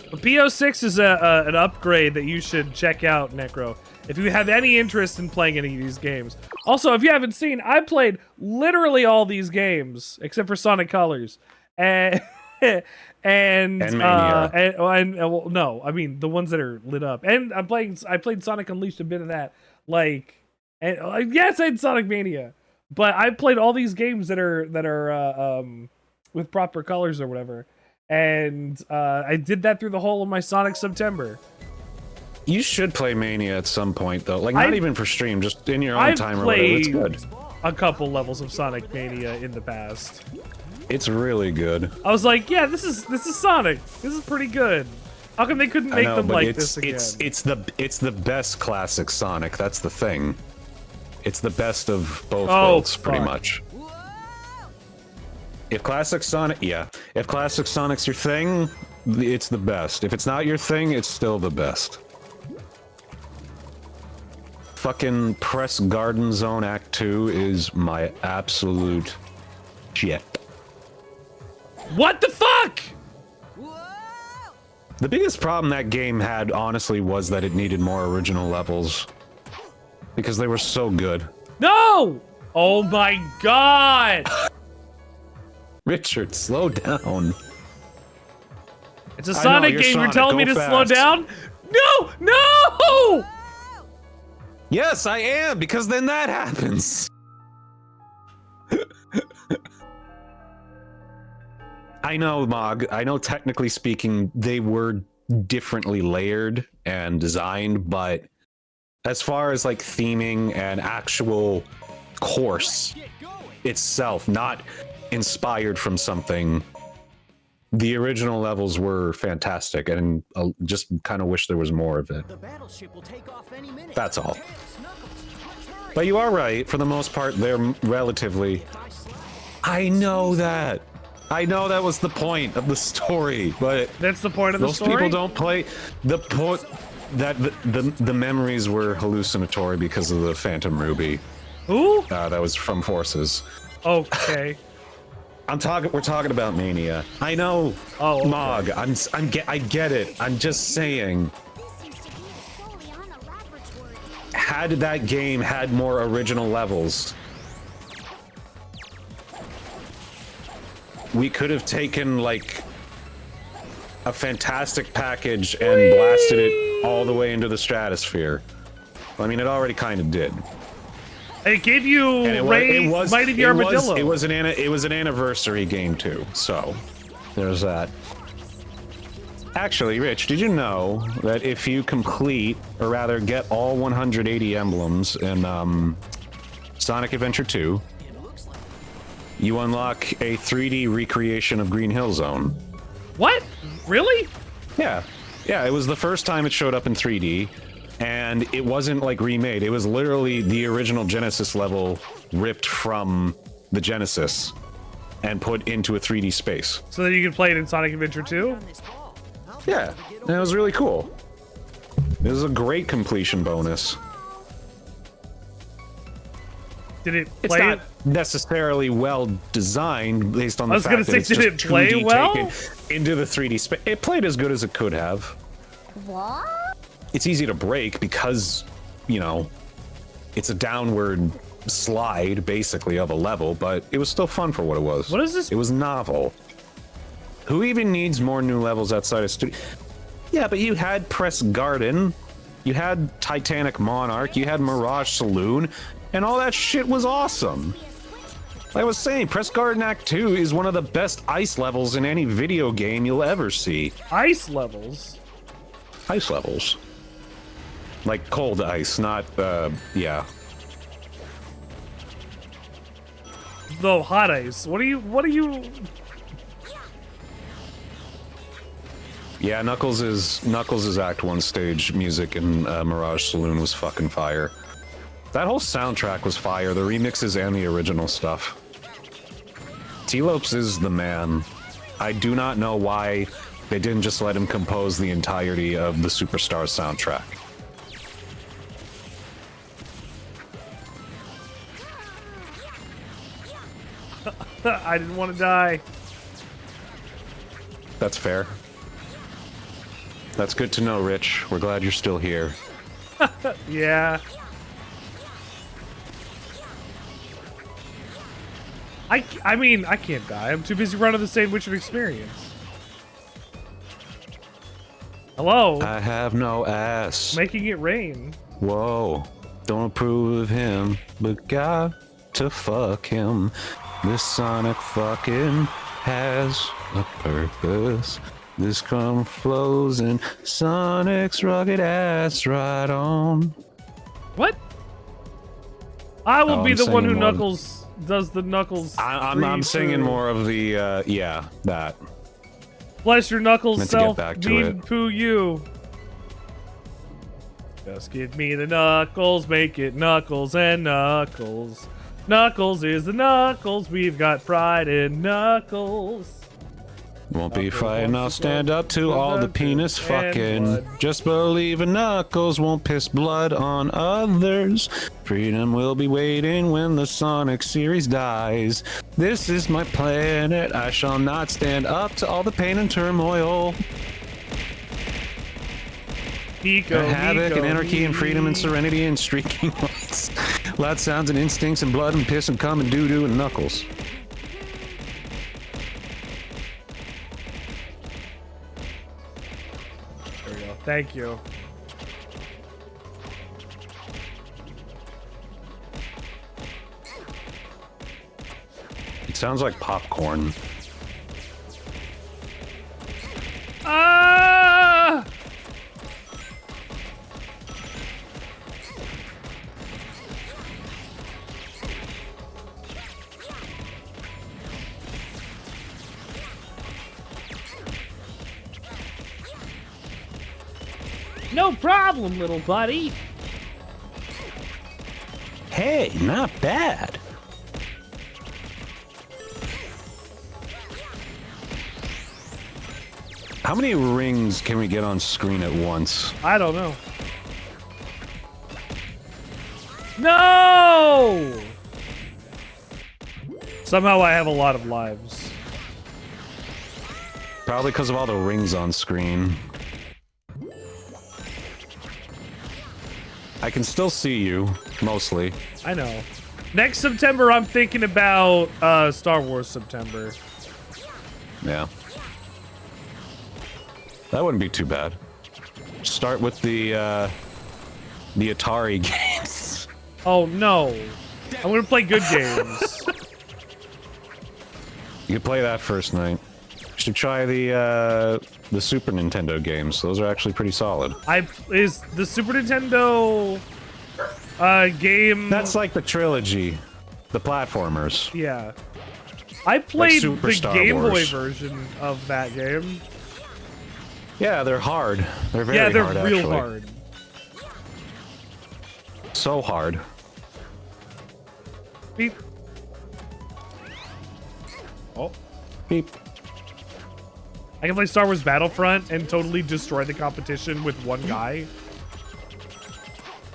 B: The P-06 is an upgrade that you should check out, Necro, if you have any interest in playing any of these games. Also, if you haven't seen, I played literally all these games except for Sonic Colors, and
A: Mania.
B: well, no, I mean the ones that are lit up. And I played Sonic Unleashed, a bit of that, yes, I had Sonic Mania, but I played all these games that are with proper colors or whatever. And I did that through the whole of my Sonic Subtember.
A: You should play Mania at some point, though. Like, not
B: I've-
A: even for stream, just in your own
B: I've
A: time or whatever. It's
B: played
A: good.
B: a couple levels of Sonic Mania in the past.
A: It's really good.
B: I was like, yeah, this is Sonic. This is pretty good. How come they couldn't
A: I
B: make
A: know,
B: them
A: but
B: like
A: it's
B: this again?
A: it's the best classic Sonic. That's the thing. It's the best of both
B: Oh,
A: worlds, pretty
B: fuck.
A: much. If classic Sonic, yeah. If classic Sonic's your thing, it's the best. If it's not your thing, it's still the best. Fucking Press Garden Zone Act 2 is my absolute shit.
B: What the fuck?
A: The biggest problem that game had, honestly, was that it needed more original levels. Because they were so good.
B: No! Oh my god!
A: Richard, slow down.
B: It's a
A: I know,
B: Sonic
A: you're
B: game. You're
A: Sonic,
B: telling me
A: go
B: to slow
A: fast.
B: down? No! No!
A: Yes, I am, because then that happens. I know, Mog. I know, technically speaking, they were differently layered and designed, but as far as like theming and actual course itself, not inspired from something, the original levels were fantastic, and just kind of wish there was more of it.
C: The battleship will take off any minute.
A: That's all.
C: Tails, Knuckles, let's hurry.
A: But you are right. For the most part, they're relatively... I know that. I know that was the point of the story, but
B: That's the point of the
A: those
B: story?
A: people don't play the point that the memories were hallucinatory because of the Phantom Ruby.
B: Who?
A: That was from Forces.
B: Okay.
A: We're talking about Mania. I know.
B: Oh, okay.
A: Mog. I get it. I'm just saying.
G: This used to be a Soliana laboratory.
A: Had that game had more original levels, we could have taken like a fantastic package and blasted it all the way into the stratosphere. I mean, it already kind of did.
B: It gave you Might of the Armadillo.
A: It was an anniversary game too. So there's that. Actually, Rich, did you know that if you complete, or rather get all 180 emblems in Sonic Adventure 2, you unlock a 3D recreation of Green Hill Zone?
B: What? Really?
A: Yeah. Yeah, it was the first time it showed up in 3D, and it wasn't like remade. It was literally the original Genesis level ripped from the Genesis and put into a 3D space.
B: So that you can play it in Sonic Adventure 2?
A: Yeah, and it was really cool. It was a great completion bonus.
B: Did it
A: It's
B: play?
A: not necessarily well designed based on the
B: I was
A: fact
B: gonna
A: that
B: say,
A: it's
B: did
A: just
B: it play
A: 2D
B: well?
A: taken into the 3D space. It played as good as it could have.
G: What?
A: It's easy to break because, you know, it's a downward slide basically of a level, but it was still fun for what it was.
B: What is this?
A: It was novel. Who even needs more new levels outside of studio? Yeah, but you had Press Garden, you had Titanic Monarch, you had Mirage Saloon, and all that shit was awesome. Like I was saying, Press Garden Act 2 is one of the best ice levels in any video game you'll ever see.
B: Ice levels?
A: Ice levels. Like cold ice, not, yeah.
B: No, hot ice. What are you...
A: Yeah, Knuckles' Act 1 stage music in Mirage Saloon was fucking fire. That whole soundtrack was fire, the remixes and the original stuff. T-Lopes is the man. I do not know why they didn't just let him compose the entirety of the Superstars soundtrack.
B: I didn't want to die.
A: That's fair. That's good to know, Rich. We're glad you're still here.
B: Yeah. I mean, I can't die. I'm too busy running the Sandwichard experience. Hello?
A: I have no ass.
B: Making it rain.
A: Whoa. Don't approve of him, but got to fuck him. This Sonic fucking has a purpose. This cum flows in Sonic's rugged ass right on.
B: What? I will
A: Oh,
B: be
A: I'm
B: the one who
A: singing more.
B: Knuckles does the Knuckles.
A: I'm singing more of the, yeah, that.
B: Bless your Knuckles
A: Meant to get
B: self,
A: back to
B: mean
A: it.
B: poo you. Just give me the Knuckles, make it Knuckles and Knuckles. Knuckles is the Knuckles, we've got pride in Knuckles.
A: Won't be
B: Knuckles
A: fighting,
B: wants
A: I'll
B: to
A: stand
B: go
A: up to all the
B: to
A: penis
B: and
A: fucking.
B: blood.
A: Just believe in Knuckles won't piss blood on others. Freedom will be waiting when the Sonic series dies. This is my planet, I shall not stand up to all the pain and turmoil.
B: Pico,
A: Havoc
B: Nico,
A: and anarchy and freedom and serenity and streaking lights. Loud sounds and instincts and blood and piss and cum and doo-doo and Knuckles.
B: There we go. Thank you.
A: It sounds like popcorn.
B: Ah! No problem, little buddy.
A: Hey, not bad. How many rings can we get on screen at once?
B: I don't know. No! No! Somehow I have a lot of lives.
A: Probably because of all the rings on screen. I can still see you, mostly.
B: I know. Next September, I'm thinking about Star Wars September.
A: Yeah. That wouldn't be too bad. Start with the Atari games.
B: Oh no. I'm gonna play good games.
A: You could play that first night. You should try the Super Nintendo games. Those are actually pretty solid.
B: Is the Super Nintendo game...
A: That's like the trilogy. The platformers.
B: Yeah. I played
A: Super
B: the
A: Star
B: Game Boy
A: Wars.
B: version of that game.
A: Yeah, they're hard. They're very
B: Yeah, they're
A: hard,
B: real
A: actually.
B: hard.
A: So hard.
B: Beep. Oh.
A: Beep.
B: I can play Star Wars Battlefront and totally destroy the competition with one guy.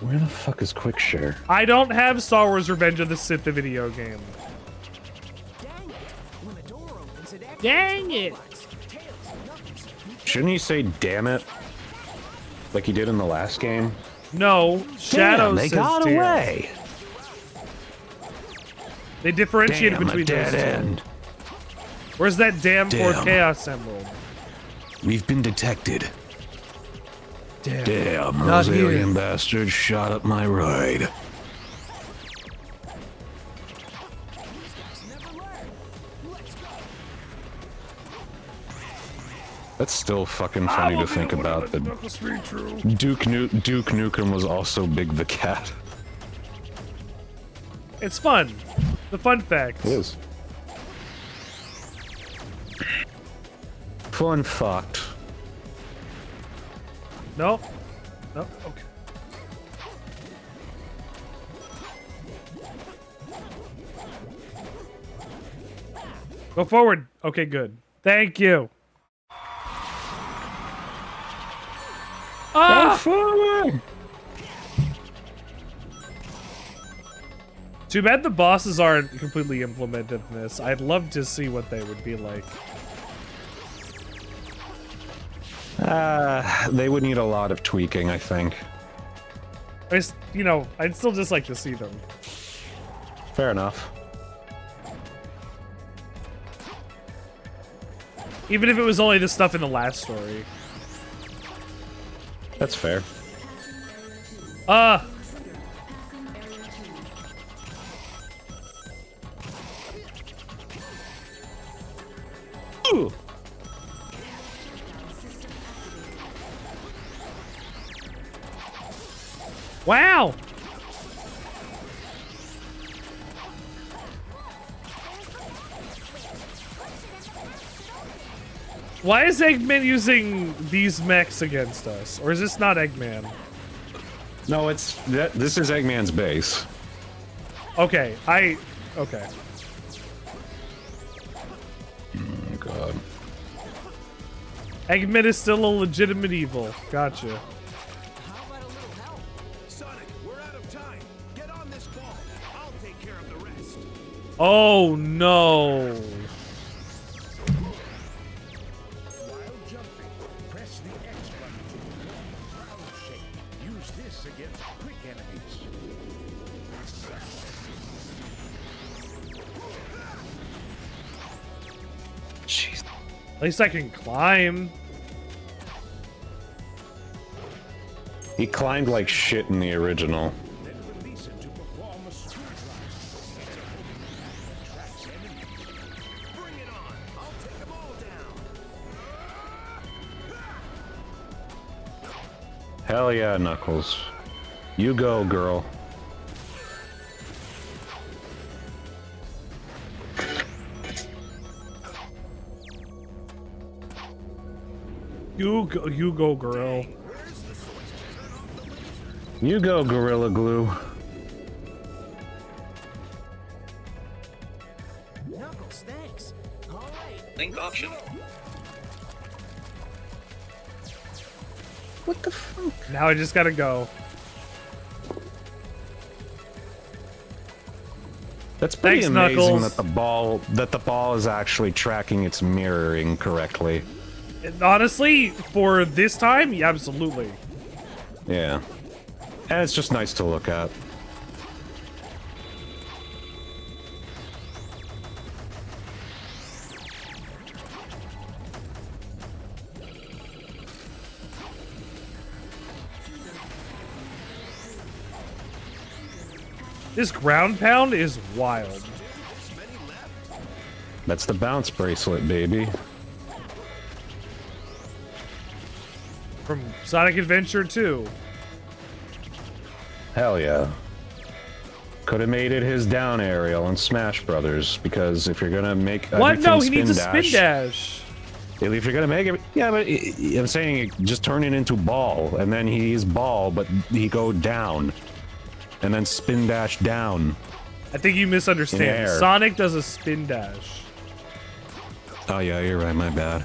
A: Where the fuck is Quickshare?
B: I don't have Star Wars Revenge of the Sith, the video game.
C: Dang it. When the door opens, it activates
B: Dang
C: the
B: it.
C: robots. Tails and Knuckles.
A: Shouldn't you say damn it? Like you did in the last game?
B: No, Shadow
A: Damn, they
B: says
A: got
B: damn.
A: away.
B: They differentiated
A: Damn, a
B: between those
A: dead
B: two.
A: end.
B: Where's that damn
A: Damn.
B: for Chaos Emerald?
A: We've been detected.
B: Damn.
A: Damn,
B: Not
A: those
B: here.
A: alien bastards shot up my ride.
C: Never learn. Let's go.
A: That's still fucking funny to think about. That Duke Nukem was also Big the Cat.
B: It's fun. The fun facts.
A: It is. Fun fucked.
B: No. No. Okay. Go forward. Okay, good. Thank you. Ah! Too bad the bosses aren't completely implemented in this. I'd love to see what they would be like.
A: They would need a lot of tweaking, I think.
B: You know, I'd still just like to see them.
A: Fair enough.
B: Even if it was only the stuff in the last story.
A: That's fair. Ooh.
B: Wow! Why is Eggman using these mechs against us? Or is this not Eggman?
A: No, this is Eggman's base.
B: Okay, okay.
A: Oh god.
B: Eggman is still a legitimate evil. Gotcha.
C: How about a little help?
D: Sonic, we're out of time. Get on this ball. I'll take care of the rest.
B: Oh no.
D: While jumping, press the X button to perform round shape. Use this against quick enemies.
A: Jeez.
B: At least I can climb.
A: He climbed like shit in the original.
D: Then release it to perform a streamline. Tracks enemies. Bring it on. I'll take them all down.
A: Hell yeah, Knuckles. You go, girl.
B: You go, girl.
A: You go, Gorilla Glue.
C: Knuckles, thanks. All right.
F: Link option.
A: What the fuck?
B: Now I just gotta go.
A: That's pretty
B: Thanks,
A: amazing
B: Knuckles.
A: that the ball is actually tracking its mirroring correctly.
B: Honestly, for this time, yeah, absolutely.
A: Yeah. And it's just nice to look at.
B: This ground pound is wild.
A: That's the bounce bracelet, baby.
B: From Sonic Adventure 2.
A: Hell yeah. Could have made it his down aerial in Smash Brothers, because if you're gonna make
B: What? No, he
A: everything
B: needs a spin dash.
A: If you're gonna make it, yeah, but I'm saying just turn it into ball, and then he's ball, but he go down, and then spin dash down.
B: I think you
A: In
B: misunderstand.
A: air.
B: Sonic does a spin dash.
A: Oh yeah, you're right. My bad.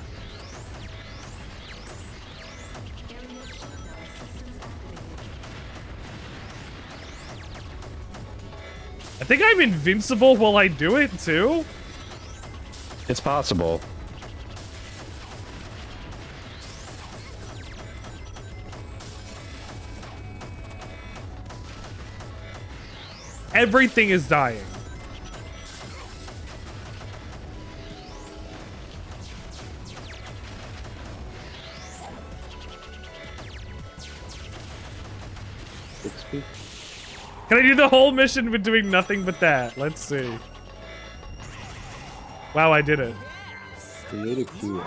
B: I think I'm invincible while I do it too.
A: It's possible.
B: Everything is dying. Can I do the whole mission with doing nothing but that? Let's see. Wow, I did it.
H: Create a queue.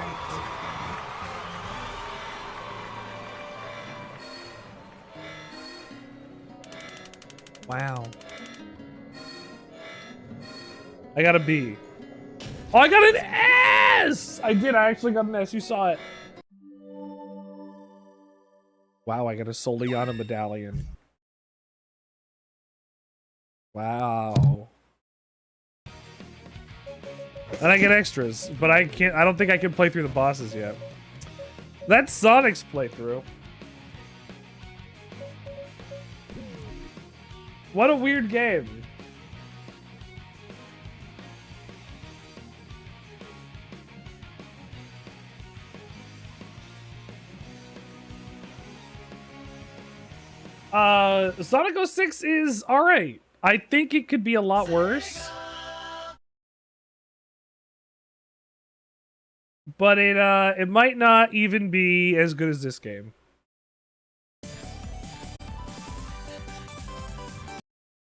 B: Wow. I got a B. Oh, I got an S! I did. I actually got an S. You saw it. Wow, I got a Soliana medallion. Wow. And I get extras, but I don't think I can play through the bosses yet. That's Sonic's playthrough. What a weird game. Sonic 06 is alright. I think it could be a lot worse. But it might not even be as good as this game.